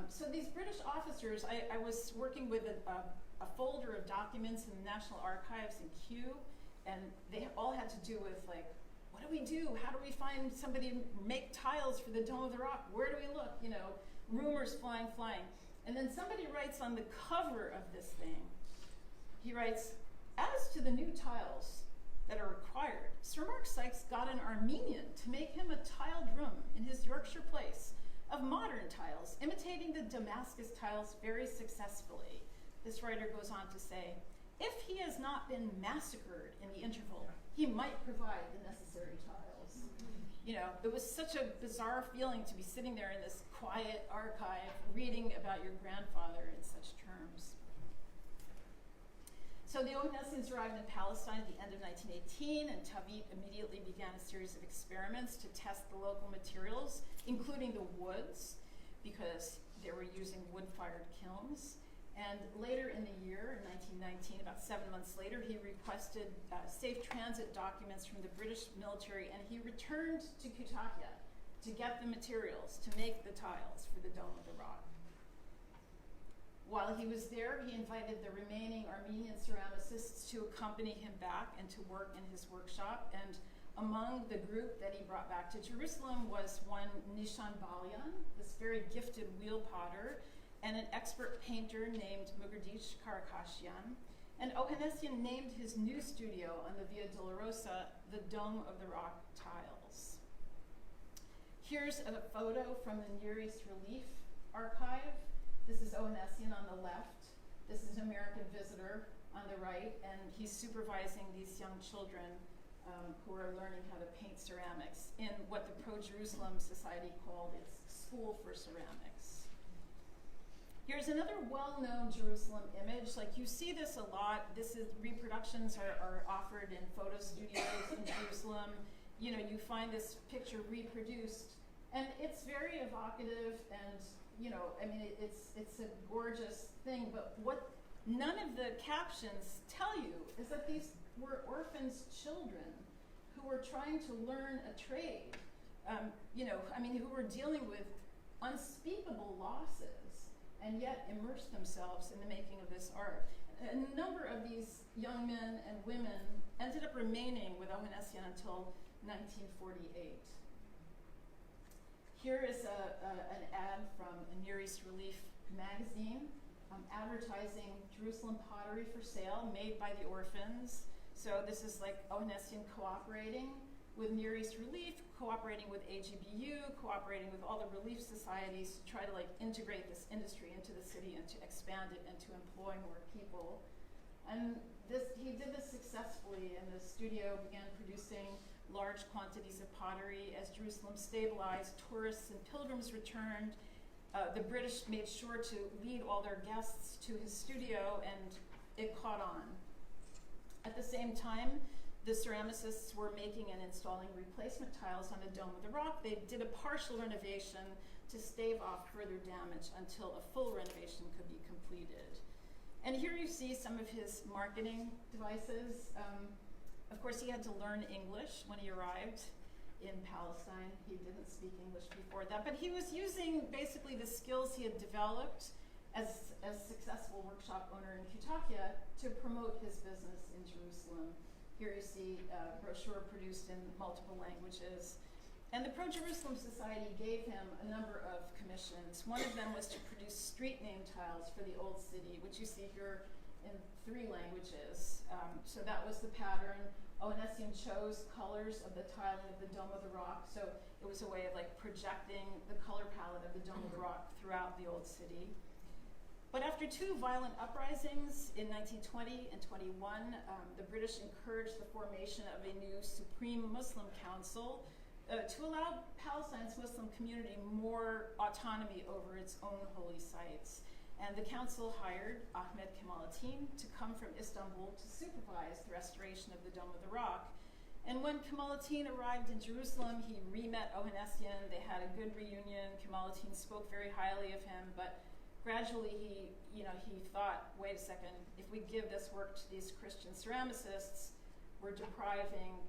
So these British officers, I was working with a folder of documents in the National Archives in Kew, and they all had to do with, like, what do we do? How do we find somebody to make tiles for the Dome of the Rock? Where do we look? You know, rumors flying. And then somebody writes on the cover of this thing, he writes, as to the new tiles that are required, Sir Mark Sykes got an Armenian to make him a tiled room in his Yorkshire place of modern tiles, imitating the Damascus tiles very successfully. This writer goes on to say, if he has not been massacred in the interval, he might provide the necessary tiles. You know, it was such a bizarre feeling to be sitting there in this quiet archive reading about your grandfather in such terms. So the Ohannessians arrived in Palestine at the end of 1918, and Tavit immediately began a series of experiments to test the local materials, including the woods, because they were using wood-fired kilns. And later in the year, in 1919, about 7 months later, he requested safe transit documents from the British military, and he returned to Kütahya to get the materials to make the tiles for the Dome of the Rock. While he was there, he invited the remaining Armenian ceramicists to accompany him back and to work in his workshop. And among the group that he brought back to Jerusalem was one Nishan Balyan, this very gifted wheel potter, and an expert painter named Mugardish Karakashian. And Ohannessian named his new studio on the Via Dolorosa the Dome of the Rock tiles. Here's a photo from the Near East Relief Archive. This is Ohannessian on the left. This is an American visitor on the right, and he's supervising these young children who are learning how to paint ceramics in what the Pro-Jerusalem Society called its School for Ceramics. Here's another well-known Jerusalem image. Like, you see this a lot. Reproductions are offered in photo studios in Jerusalem. You know, you find this picture reproduced, and it's very evocative, and you know, I mean, it's a gorgeous thing, but what none of the captions tell you is that these were orphans' children who were trying to learn a trade, you know, I mean, who were dealing with unspeakable losses and yet immersed themselves in the making of this art. A number of these young men and women ended up remaining with Ohannessian until 1948. Here is an ad from a Near East Relief magazine advertising Jerusalem pottery for sale made by the orphans. So this is like Ohannessian cooperating with Near East Relief, cooperating with AGBU, cooperating with all the relief societies to try to like integrate this industry into the city and to expand it and to employ more people. And he did this successfully, and the studio began producing large quantities of pottery. As Jerusalem stabilized, tourists and pilgrims returned. The British made sure to lead all their guests to his studio, and it caught on. At the same time, the ceramicists were making and installing replacement tiles on the Dome of the Rock. They did a partial renovation to stave off further damage until a full renovation could be completed. And here you see some of his marketing devices. Of course, he had to learn English when he arrived in Palestine. He didn't speak English before that, but he was using basically the skills he had developed as a successful workshop owner in Kütahya to promote his business in Jerusalem. Here you see a brochure produced in multiple languages. And the Pro-Jerusalem Society gave him a number of commissions. One of them was to produce street name tiles for the Old City, which you see here in 3 languages. So that was the pattern. Ohannessian chose colors of the tiling of the Dome of the Rock, so it was a way of like projecting the color palette of the Dome of the Rock throughout the Old City. But after 2 violent uprisings in 1920 and 21, the British encouraged the formation of a new Supreme Muslim Council to allow Palestine's Muslim community more autonomy over its own holy sites. And the council hired Ahmed Kemalatin to come from Istanbul to supervise the restoration of the Dome of the Rock. And when Kamaluddin arrived in Jerusalem, he re-met Ohannessian. They had a good reunion. Kamaluddin spoke very highly of him, but gradually he thought, wait a second, if we give this work to these Christian ceramicists, we're depriving,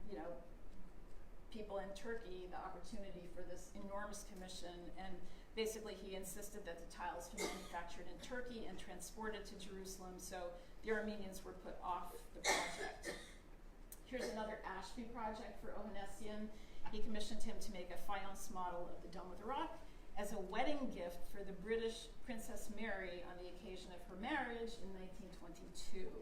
people in Turkey the opportunity for this enormous commission. And basically he insisted that the tiles be manufactured in Turkey and transported to Jerusalem, so the Armenians were put off the project. Here's another Ashby project for Ohannessian. He commissioned him to make a faience model of the Dome of the Rock as a wedding gift for the British Princess Mary on the occasion of her marriage in 1922.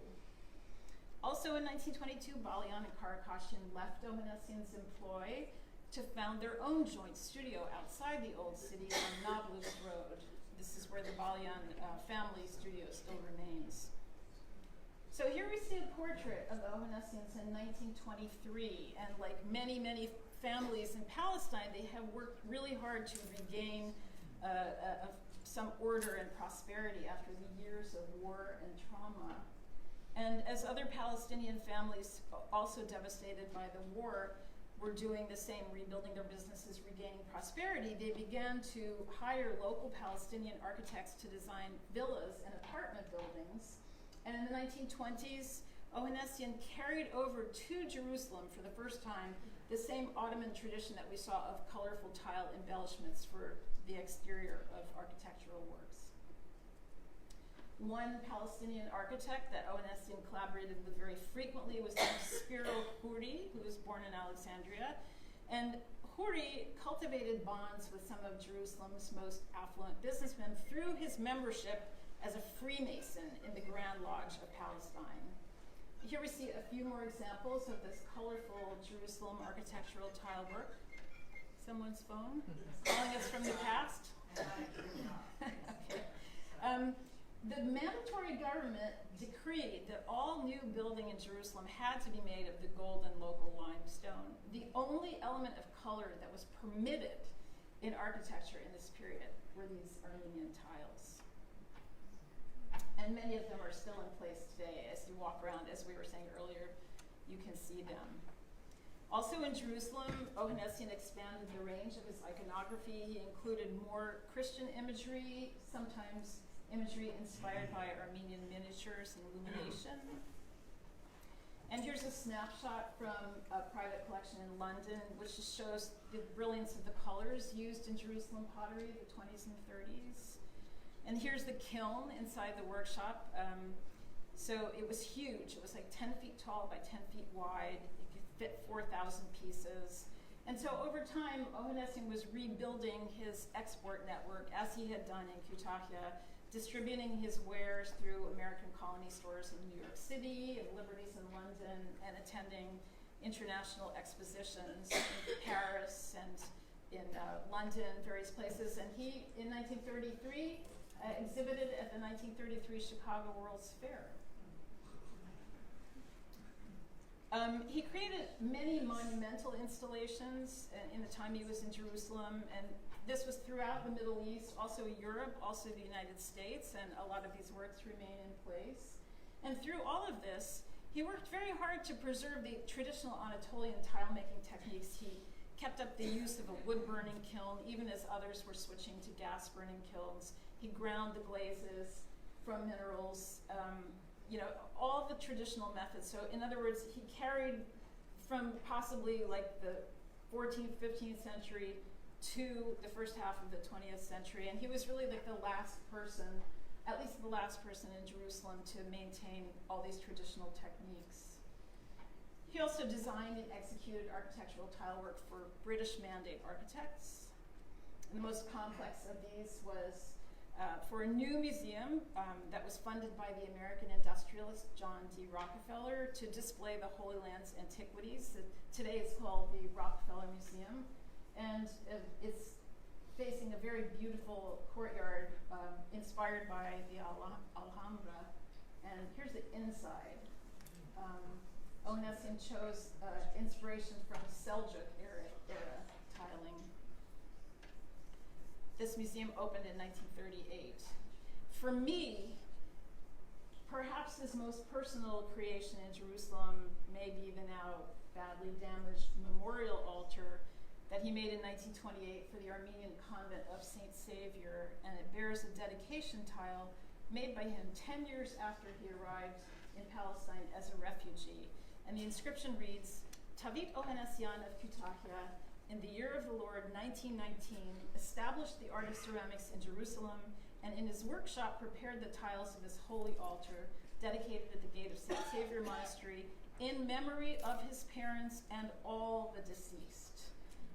Also in 1922, Balian and Karakashian left Ohannessian's employ to found their own joint studio outside the old city on Nablus Road. This is where the Balian family studio still remains. So here we see a portrait of the Ohannessians in 1923, and like many, many families in Palestine, they have worked really hard to regain some order and prosperity after the years of war and trauma. And as other Palestinian families, also devastated by the war, were doing the same, rebuilding their businesses, regaining prosperity, they began to hire local Palestinian architects to design villas and apartment buildings. And in the 1920s, Ohannessian carried over to Jerusalem for the first time the same Ottoman tradition that we saw of colorful tile embellishments for the exterior of architectural works. One Palestinian architect that Ohannessian collaborated with very frequently was named Spiro Huri, who was born in Alexandria. And Huri cultivated bonds with some of Jerusalem's most affluent businessmen through his membership as a Freemason in the Grand Lodge of Palestine. Here we see a few more examples of this colorful Jerusalem architectural tile work. Someone's phone calling us from the past? Okay. The mandatory government decreed that all new building in Jerusalem had to be made of the golden local limestone, the only element of color that was permitted in architecture in this period were these Armenian tiles. And many of them are still in place today. As you walk around, as we were saying earlier, you can see them. Also in Jerusalem, Ohannessian expanded the range of his iconography. He included more Christian imagery, sometimes imagery inspired by Armenian miniatures and illumination. And here's a snapshot from a private collection in London, which just shows the brilliance of the colors used in Jerusalem pottery, the 20s and 30s. And here's the kiln inside the workshop. So it was huge. It was like 10 feet tall by 10 feet wide. It could fit 4,000 pieces. And so over time, Ohannessian was rebuilding his export network as he had done in Kütahya, distributing his wares through American colony stores in New York City and Liberties in London, and attending international expositions in Paris and in London, various places. And he, in 1933, exhibited at the 1933 Chicago World's Fair. He created many monumental installations in the time he was in Jerusalem, and this was throughout the Middle East, also Europe, also the United States, and a lot of these works remain in place. And through all of this, he worked very hard to preserve the traditional Anatolian tile-making techniques. He kept up the use of a wood-burning kiln, even as others were switching to gas-burning kilns. He ground the glazes from minerals, all the traditional methods. So in other words, he carried from possibly like the 14th, 15th century to the first half of the 20th century. And he was really like the last person, at least the last person in Jerusalem to maintain all these traditional techniques. He also designed and executed architectural tile work for British Mandate architects. And the most complex of these was for a new museum that was funded by the American industrialist John D. Rockefeller to display the Holy Land's antiquities. Today it's called the Rockefeller Museum. And it's facing a very beautiful courtyard inspired by the Alhambra. And here's the inside. Ohannessian chose inspiration from Seljuk era tiling. This museum opened in 1938. For me, perhaps perhaps his most personal creation in Jerusalem may be the now badly damaged memorial altar that he made in 1928 for the Armenian convent of Saint Savior, and it bears a dedication tile made by him 10 years after he arrived in Palestine as a refugee. And the inscription reads, Tavit Ohannessian of Kütahya, in the year of the Lord 1919, established the art of ceramics in Jerusalem, and in his workshop prepared the tiles of his holy altar, dedicated at the gate of Saint Savior Monastery, in memory of his parents and all the deceased.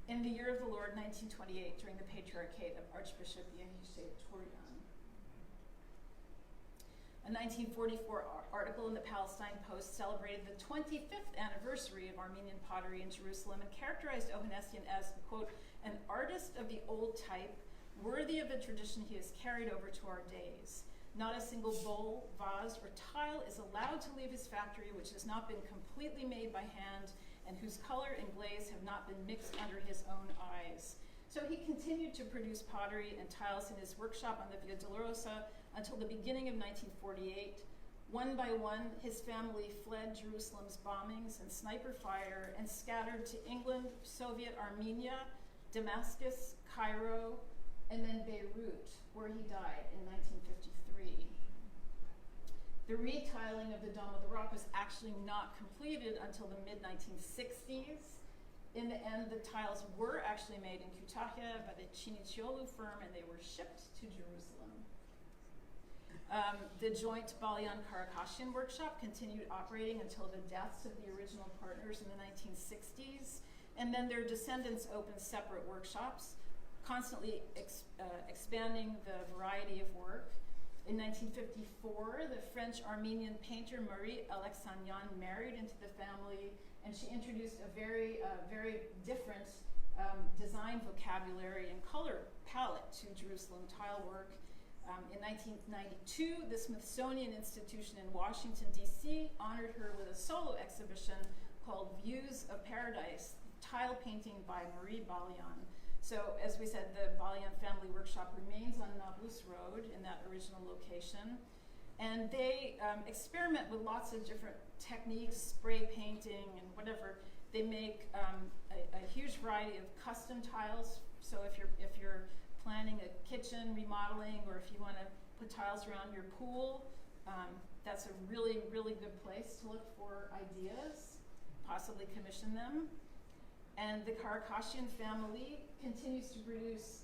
In the year of the Lord 1928, during the Patriarchate of Archbishop Yenisei Toryan. A 1944 article in the Palestine Post celebrated the 25th anniversary of Armenian pottery in Jerusalem and characterized Ohannessian as, quote, an artist of the old type, worthy of a tradition he has carried over to our days. Not a single bowl, vase, or tile is allowed to leave his factory which has not been completely made by hand and whose color and glaze have not been mixed under his own eyes. So he continued to produce pottery and tiles in his workshop on the Via Dolorosa until the beginning of 1948. One by one, his family fled Jerusalem's bombings and sniper fire and scattered to England, Soviet Armenia, Damascus, Cairo, and then Beirut, where he died in 1953. The retiling of the Dome of the Rock was actually not completed until the mid-1960s. In the end, the tiles were actually made in Kütahya by the Chiniciolu firm, and they were shipped to Jerusalem. The joint Balyan-Karakashian workshop continued operating until the deaths of the original partners in the 1960s, and then their descendants opened separate workshops, constantly expanding the variety of work. In 1954, the French-Armenian painter Marie Aleksanyan married into the family, and she introduced a very different design vocabulary and color palette to Jerusalem tile work. In 1992, the Smithsonian Institution in Washington, D.C. honored her with a solo exhibition called Views of Paradise, tile painting by Marie Balyan. So, as we said, the Balyan family workshop remains on Nablus Road in that original location. And they experiment with lots of different techniques, spray painting and whatever. They make a huge variety of custom tiles. So if you're planning a kitchen remodeling, or if you want to put tiles around your pool, that's a really, really good place to look for ideas, possibly commission them. And the Karakashian family continues to produce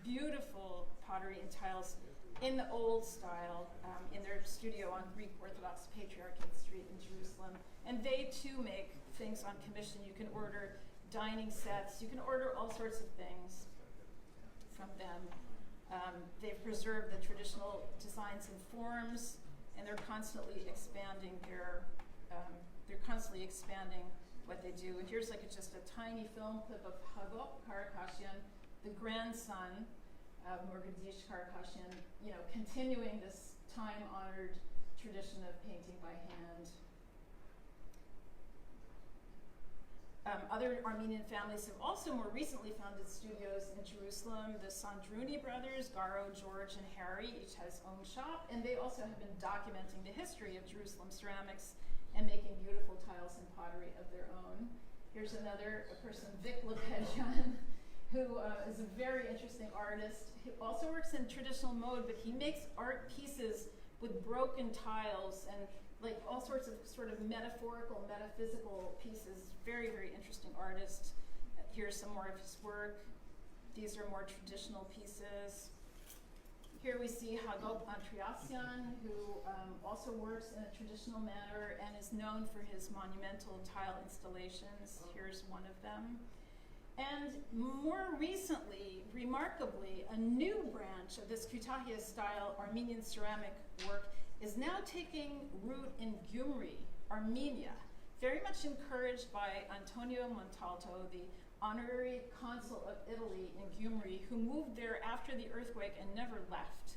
beautiful pottery and tiles in the old style in their studio on Greek Orthodox Patriarchate Street in Jerusalem. And they too make things on commission. You can order dining sets, you can order all sorts of things from them. They've preserved the traditional designs and forms, and they're constantly expanding what they do. And here's just a tiny film clip of Hagop Karakashian, the grandson of Moghadish Karakashian, continuing this time-honored tradition of painting by hand. Other Armenian families have also more recently founded studios in Jerusalem. The Sandruni brothers, Garo, George, and Harry, each has his own shop, and they also have been documenting the history of Jerusalem ceramics and making beautiful tiles and pottery of their own. Here's another person, Vic Lepedjan, who is a very interesting artist. He also works in traditional mode, but he makes art pieces with broken tiles and all sorts of sort of metaphorical, metaphysical pieces. Very, very interesting artist. Here's some more of his work. These are more traditional pieces. Here we see Hagop Antriasyan, who also works in a traditional manner and is known for his monumental tile installations. Here's one of them. And more recently, remarkably, a new branch of this Kütahya style Armenian ceramic work is now taking root in Gyumri, Armenia, very much encouraged by Antonio Montalto, the honorary consul of Italy in Gyumri, who moved there after the earthquake and never left.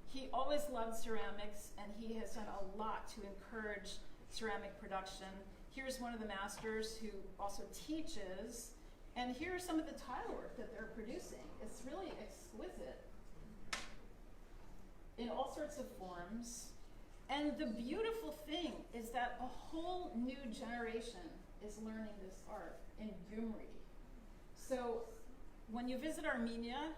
He always loved ceramics, and he has done a lot to encourage ceramic production. Here's one of the masters who also teaches, and here's some of the tile work that they're producing. It's really exquisite in all sorts of forms. And the beautiful thing is that a whole new generation is learning this art in Gyumri. So when you visit Armenia,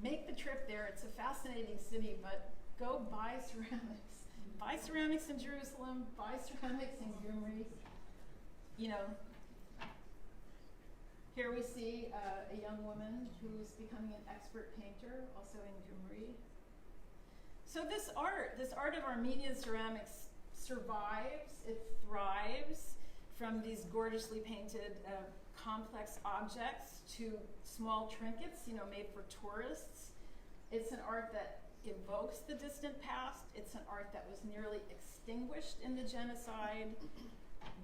make the trip there. It's a fascinating city, but go buy ceramics. Buy ceramics in Jerusalem, buy ceramics in Gyumri. You know, here we see a young woman who's becoming an expert painter, also in Gyumri. So this art of Armenian ceramics survives, it thrives from these gorgeously painted complex objects to small trinkets, you know, made for tourists. It's an art that evokes the distant past. It's an art that was nearly extinguished in the genocide,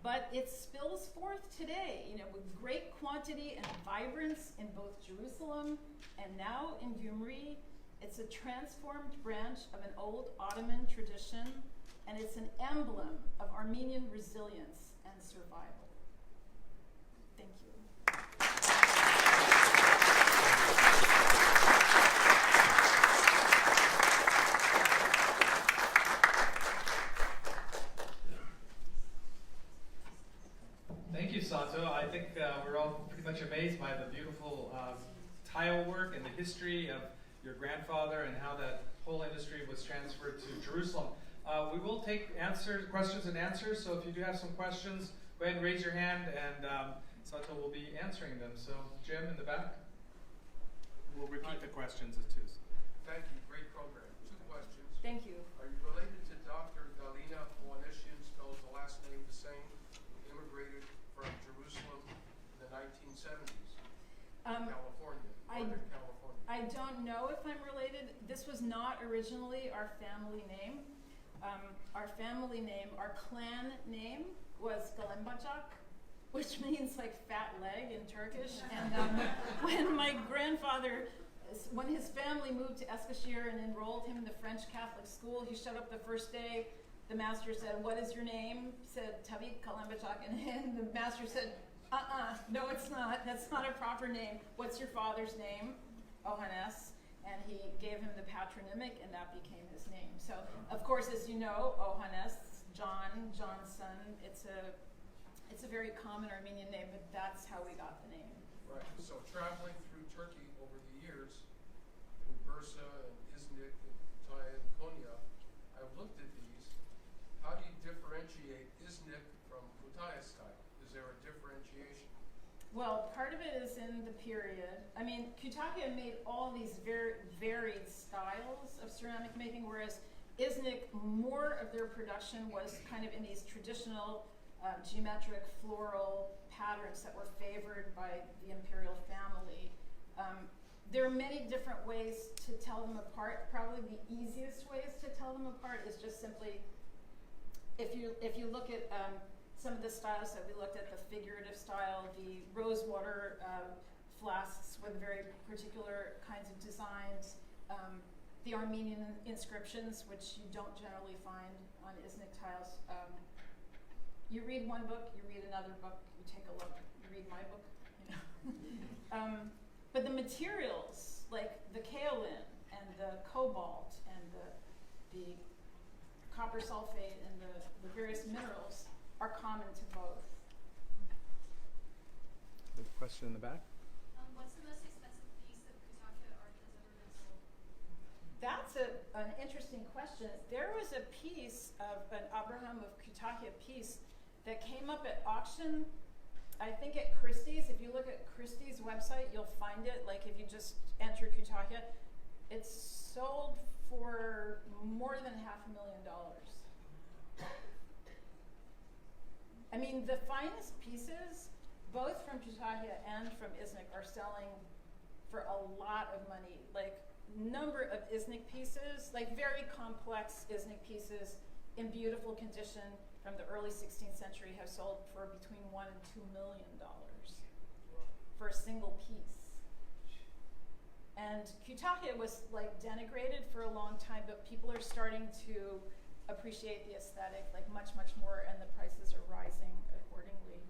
but it spills forth today, you know, with great quantity and vibrance in both Jerusalem and now in Gyumri. It's a transformed branch of an old Ottoman tradition, and it's an emblem of Armenian resilience and survival. Thank you. Thank you, Sato. I think we're all pretty much amazed by the beautiful tile work and the history of your grandfather and how that whole industry was transferred to Jerusalem. We will take questions and answers, so if you do have some questions, go ahead and raise your hand, and Sato will be answering them. So, Jim in the back. We'll repeat the questions too. Thank you. Great program. 2 questions. Thank you. Are you related to Dr. Galina Ohannessian, spells the last name the same, who immigrated from Jerusalem in the 1970s to California, Northern California? I don't know if I'm related. This was not originally our family name. Our family name, our clan name, was Galembacak, which means like fat leg in Turkish. And when my grandfather, when his family moved to Eskişehir and enrolled him in the French Catholic school, he showed up the first day. The master said, "What is your name?" He said, "Tavik Galembacak." And the master said, no, it's not. That's not a proper name. What's your father's name? Ohanness. And he gave him the patronymic, and that became his name. So, of course, as you know, Ohanness, John's son. It's a very common Armenian name, but that's how we got the name. Right. So traveling through Turkey over the years, in Bursa and Iznik and Kütahya and Konya, I've looked at these. How do you differentiate Iznik from Kütahya style? Is there a differentiation? Well, part of it is in the period. I mean, Kütahya made all these very varied styles of ceramic making, whereas Iznik, more of their production was kind of in these traditional geometric floral patterns that were favored by the imperial family. There are many different ways to tell them apart. Probably the easiest ways to tell them apart is just simply, if you look at some of the styles that we looked at, the figurative style, the rosewater flasks with very particular kinds of designs, the Armenian inscriptions, which you don't generally find on Iznik tiles. You read one book, you read another book, you take a look, you read my book. You know? But the materials, like the kaolin and the cobalt and the copper sulfate and the various minerals, are common to both. The question in the back. What's the most expensive piece of Kütahya art that's ever been sold? That's an interesting question. There was a piece of an Abraham of Kütahya piece that came up at auction, I think at Christie's. If you look at Christie's website, you'll find it. Like if you just enter Kütahya, it's sold for more than $500,000. I mean, the finest pieces, both from Kütahya and from Iznik, are selling for a lot of money. Like, number of Iznik pieces, like very complex Iznik pieces in beautiful condition from the early 16th century have sold for between $1 and $2 million for a single piece. And Kütahya was like denigrated for a long time, but people are starting to appreciate the aesthetic like much, much more, and the prices are rising accordingly.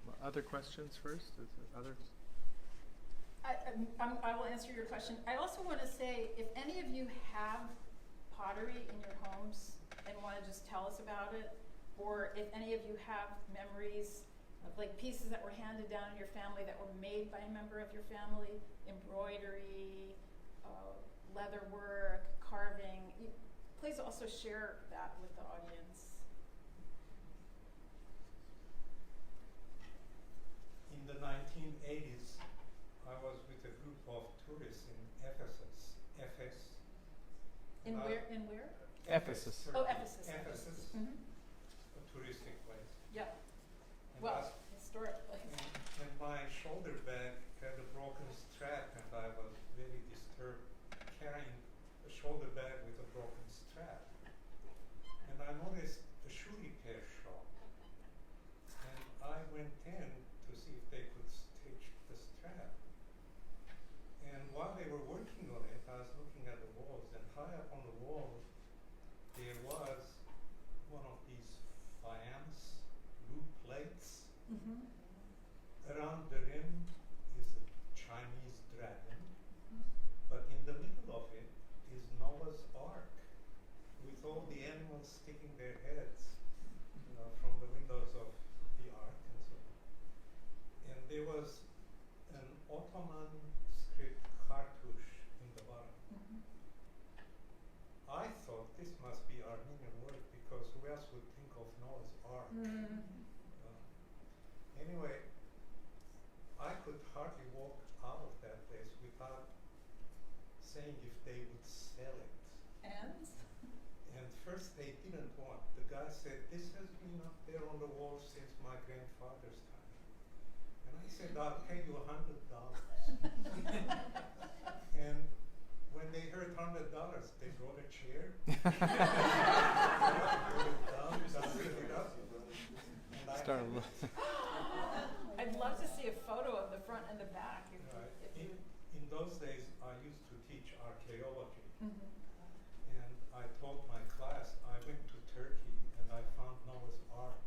Well, other questions first? Is there others? I will answer your question. I also want to say, if any of you have pottery in your homes and want to just tell us about it, or if any of you have memories of like pieces that were handed down in your family that were made by a member of your family, embroidery, leather work, carving, please also share that with the audience. In the 1980s, I was with a group of tourists in Ephesus. In where? Ephesus. Oh, Turkey. Ephesus. Ephesus, Mm-hmm. a touristic place. Yeah. And Well, historic place. and my shoulder bag had a broken strap, and I was very disturbed carrying a shoulder bag with a broken strap. And I noticed a shoe repair shop, and I went in to see if they could stitch the strap. And while they were working on it, I was looking at the walls, and high up on the wall, there was one of these faience loop plates. Mm-hmm. Around the rim is a Chinese dragon, but in the middle of it is Noah's Ark, with all the animals sticking their heads, from the windows of the Ark and so on. And there was an Ottoman script cartouche in the bottom. Mm-hmm. I thought this must be Armenian work, because who else would think of Noah's Ark? Mm-hmm. Anyway, I could hardly walk out of that place without saying if they would sell it. And? And first they didn't want. The guy said, this has been up there on the wall since my grandfather's time. And I said, I'll pay you $100. And when they heard $100, they brought a chair. I'd love to see a photo of the front and the back. If you In those days, I used to teach archaeology. Mm-hmm. And I told my class I went to Turkey and I found Noah's Ark.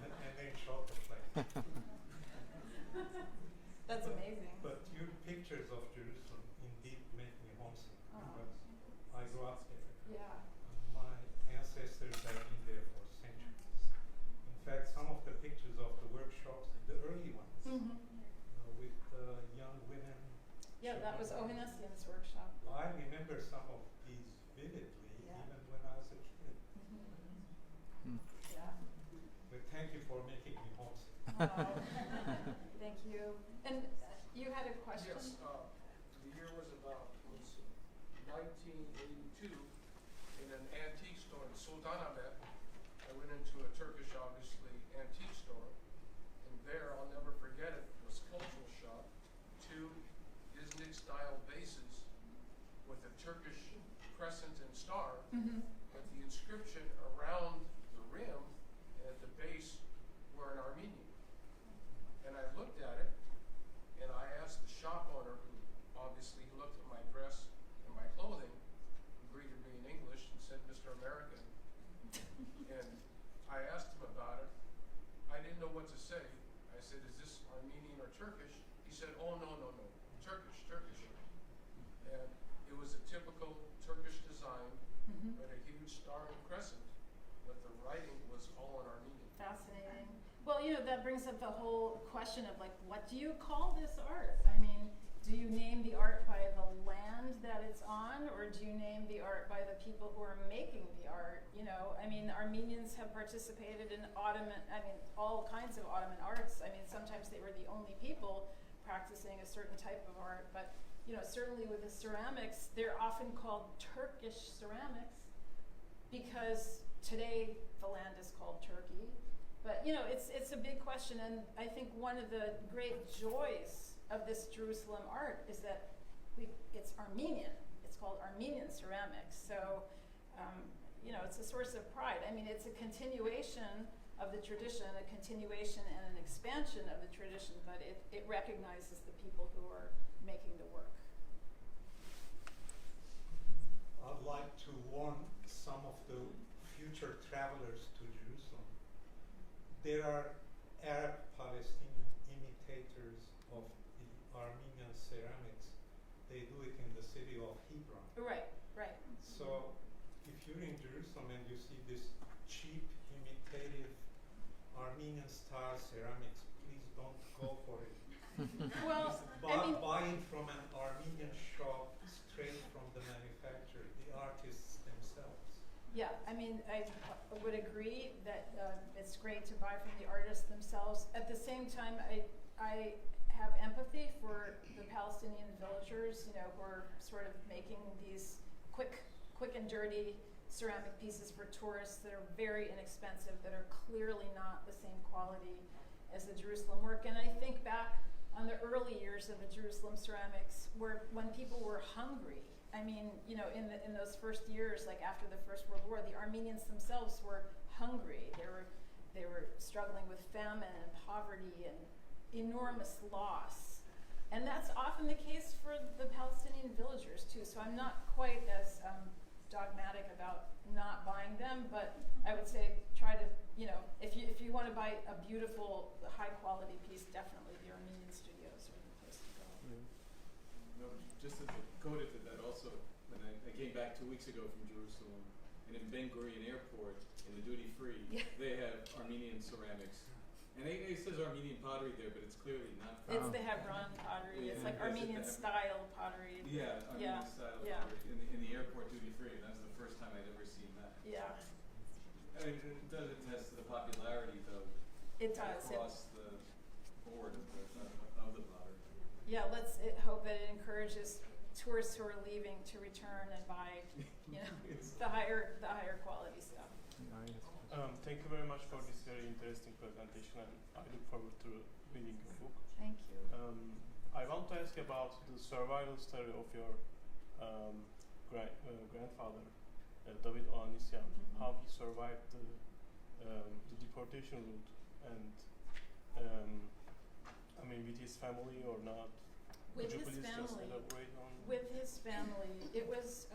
and they showed the place. That's amazing. But your pictures of Jerusalem indeed make me homesick, Oh. because I grew up there. Yeah. My ancestors have been there for centuries. In fact, some of the pictures of the workshops, the early ones, Mm-hmm. with young women. Yeah, that was children. Ohannessian's workshop. I remember some of these vividly, Yeah. even when I was a kid. Mm-hmm. Yeah. But thank you for making me homesick. Oh. Thank you. And you had a question? Yes, the year was 1982 in an antique store in Sultanahmet. I went into a Turkish, obviously, antique store, and there, I'll never forget it, was cultural shop, 2 Iznik-style vases with a Turkish crescent and star, Mm-hmm. but the inscription around the rim and at the base were in Armenian. And I looked at it, and I asked the shop owner, who obviously looked at my dress and my clothing, who greeted me in English and said, Mr. American. And I asked him about it. I didn't know what to say. I said, is this Armenian or Turkish? He said, oh, no, Turkish. And it was a typical Turkish design, Mm-hmm. but a huge star and crescent, but the writing was all in Armenian. Fascinating. Well, that brings up the whole question of like, what do you call this art? I mean, do you name the art by the land that it's on, or do you name the art by the people who are making the art? I mean, Armenians have participated in all kinds of Ottoman arts. I mean, sometimes they were the only people practicing a certain type of art, but certainly with the ceramics, they're often called Turkish ceramics because today the land is called Turkey. But it's a big question, and I think one of the great joys of this Jerusalem art is that it's Armenian. It's called Armenian ceramics. So, it's a source of pride. I mean, it's a continuation of the tradition, a continuation and an expansion of the tradition, but it recognizes the people who are making the work. I'd like to warn some of the future travelers to Jerusalem. There are Arab Palestinian imitators of Hebron. Right, right. So if you're in Jerusalem and you see this cheap, imitative Armenian style ceramics, please don't go for it. Well, I mean, Buying from an Armenian shop straight from the manufacturer, the artists themselves. yeah, I mean, I would agree that it's great to buy from the artists themselves. At the same time, I have empathy for the Palestinian villagers, you know, who are sort of making these quick and dirty ceramic pieces for tourists that are very inexpensive, that are clearly not the same quality as the Jerusalem work. And I think back on the early years of the Jerusalem ceramics, when people were hungry. I mean, you know, in those first years, like after the First World War, the Armenians themselves were hungry. They were struggling with famine and poverty and enormous loss. And that's often the case for the Palestinian villagers too. So I'm not quite as dogmatic about not buying them, but I would say try to, you know, if you want to buy a beautiful, high quality piece, definitely the Armenian studios are the place to go. No, just as a coda to that also, when I came back 2 weeks ago from Jerusalem, and in Ben Gurion Airport, in the duty free, Yeah. they have Armenian ceramics. And it says Armenian pottery there, but it's clearly not. It's the Hebron pottery. It's Yeah, like yes, Armenian it's the style pottery. Yeah, Armenian Yeah, style yeah. pottery in the airport duty free, and that was the first time I'd ever seen that. Yeah, I mean, it does attest to the popularity, though, it does. across the board of the pottery. Yeah, let's hope that it encourages tourists who are leaving to return and buy, you know, the higher quality stuff. Thank you very much for this very interesting presentation, and I look forward to reading your book. Thank you. I want to ask about the survival story of your grandfather, David Ohannessian, Mhm. how he survived the deportation route, and I mean, with his family or not? With Could you his please just family. elaborate on? With his family, it was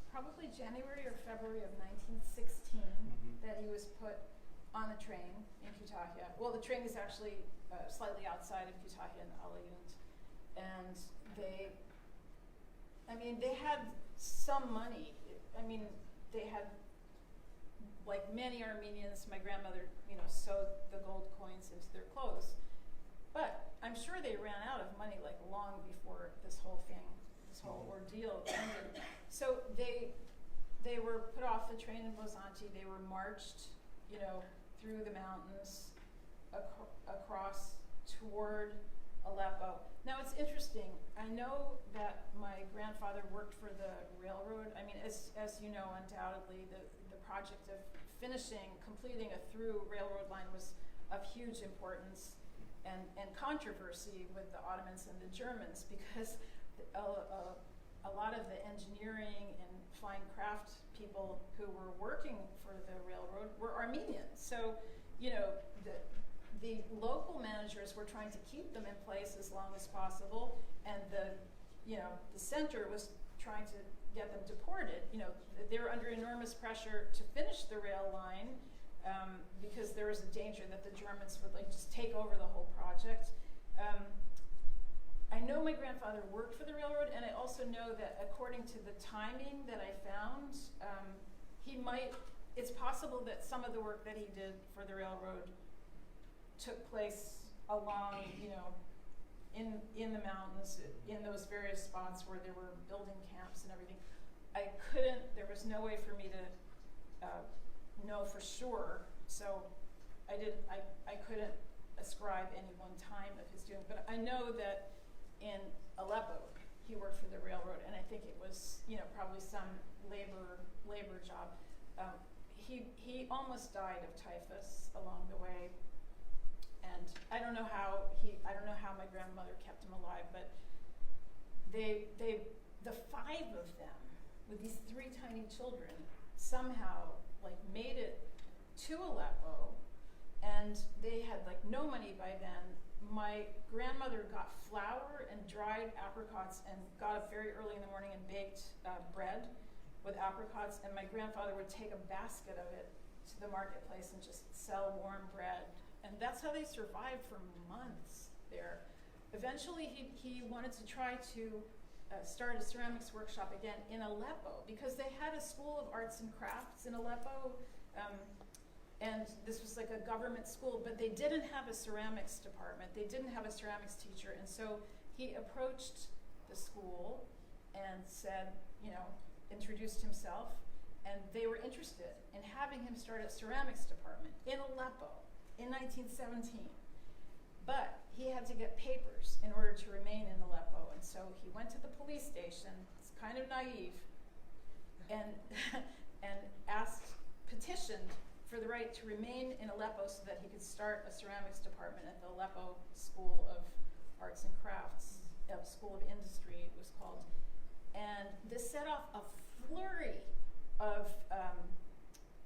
probably January or February of 1916 Mhm. that he was put on a train in Kütahya. Well, the train is actually slightly outside of Kütahya in Aleksanyan, and they had some money. I mean, they had, like many Armenians, my grandmother, you know, sewed the gold coins into their clothes. But I'm sure they ran out of money like long before this whole ordeal ended. So they were put off the train in Bozanti. They were marched, you know, through the mountains, across toward Aleppo. Now it's interesting. I know that my grandfather worked for the railroad. I mean, as you know, undoubtedly, the project of completing a through railroad line was of huge importance and controversy with the Ottomans and the Germans, because a lot of the engineering and fine craft people who were working for the railroad were Armenians. So, you know, the local managers were trying to keep them in place as long as possible, and the center was trying to get them deported. You know, they were under enormous pressure to finish the rail line, because there was a danger that the Germans would like just take over the whole project. I know my grandfather worked for the railroad, and I also know that according to the timing that I found, it's possible that some of the work that he did for the railroad took place along, you know, in the mountains, in those various spots where there were building camps and everything. There was no way for me to know for sure, so I couldn't ascribe any one time of his doing, but I know that in Aleppo he worked for the railroad, and I think it was, you know, probably some labor job. He almost died of typhus along the way, and I don't know how my grandmother kept him alive, but the five of them with these three tiny children somehow like made it to Aleppo, and they had like no money by then. My grandmother got flour and dried apricots and got up very early in the morning and baked bread with apricots, and my grandfather would take a basket of it to the marketplace and just sell warm bread. And that's how they survived for months there. Eventually he wanted to try to started a ceramics workshop again in Aleppo because they had a school of arts and crafts in Aleppo, and this was like a government school, but they didn't have a ceramics department. They didn't have a ceramics teacher, and so he approached the school and said, introduced himself, and they were interested in having him start a ceramics department in Aleppo in 1917. But he had to get papers in order to remain in Aleppo, and so he went to the police station, it's kind of naive, and petitioned for the right to remain in Aleppo so that he could start a ceramics department at the Aleppo School of Arts and Crafts, School of Industry it was called. And this set off a flurry of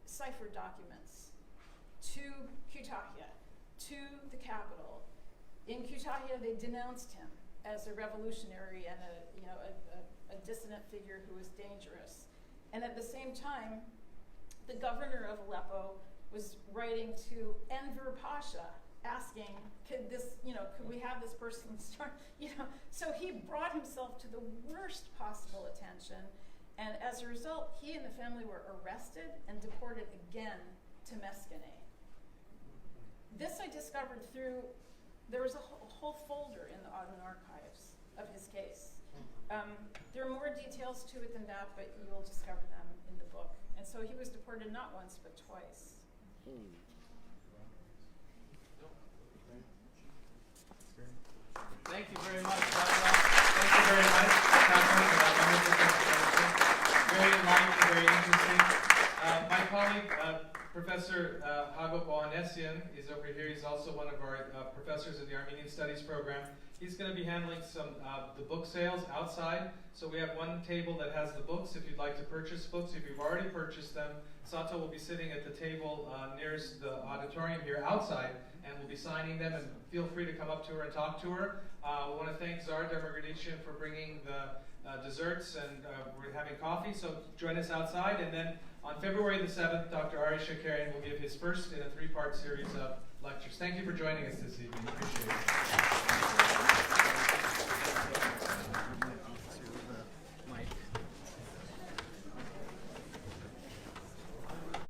cipher documents to Kütahya, to the capital. In Kütahya, they denounced him as a revolutionary and a dissident figure who was dangerous. And at the same time, the governor of Aleppo was writing to Enver Pasha, asking, could we have this person start, So he brought himself to the worst possible attention, and as a result, he and the family were arrested and deported again to Mosque. This I discovered through, there was a whole folder in the Ottoman archives of his case. There are more details to it than that, but you'll discover them in the book. And so he was deported not once, but twice. Thank you very much. Thank you very much, Catherine, for that wonderful presentation. Very enlightening, very interesting. My colleague, Professor Ohannessian, is over here. He's also one of our professors in the Armenian Studies program. He's going to be handling some the book sales outside. So we have one table that has the books if you'd like to purchase books. If you've already purchased them, Sato will be sitting at the table nearest the auditorium here outside, and we'll be signing them, and feel free to come up to her and talk to her. We want to thank Zar Demirgadishian for bringing the desserts, and we're having coffee, so join us outside. And then on February the 7th, Dr. Ari Shakarian will give his first in a 3-part series of lectures. Thank you for joining us this evening. Appreciate it.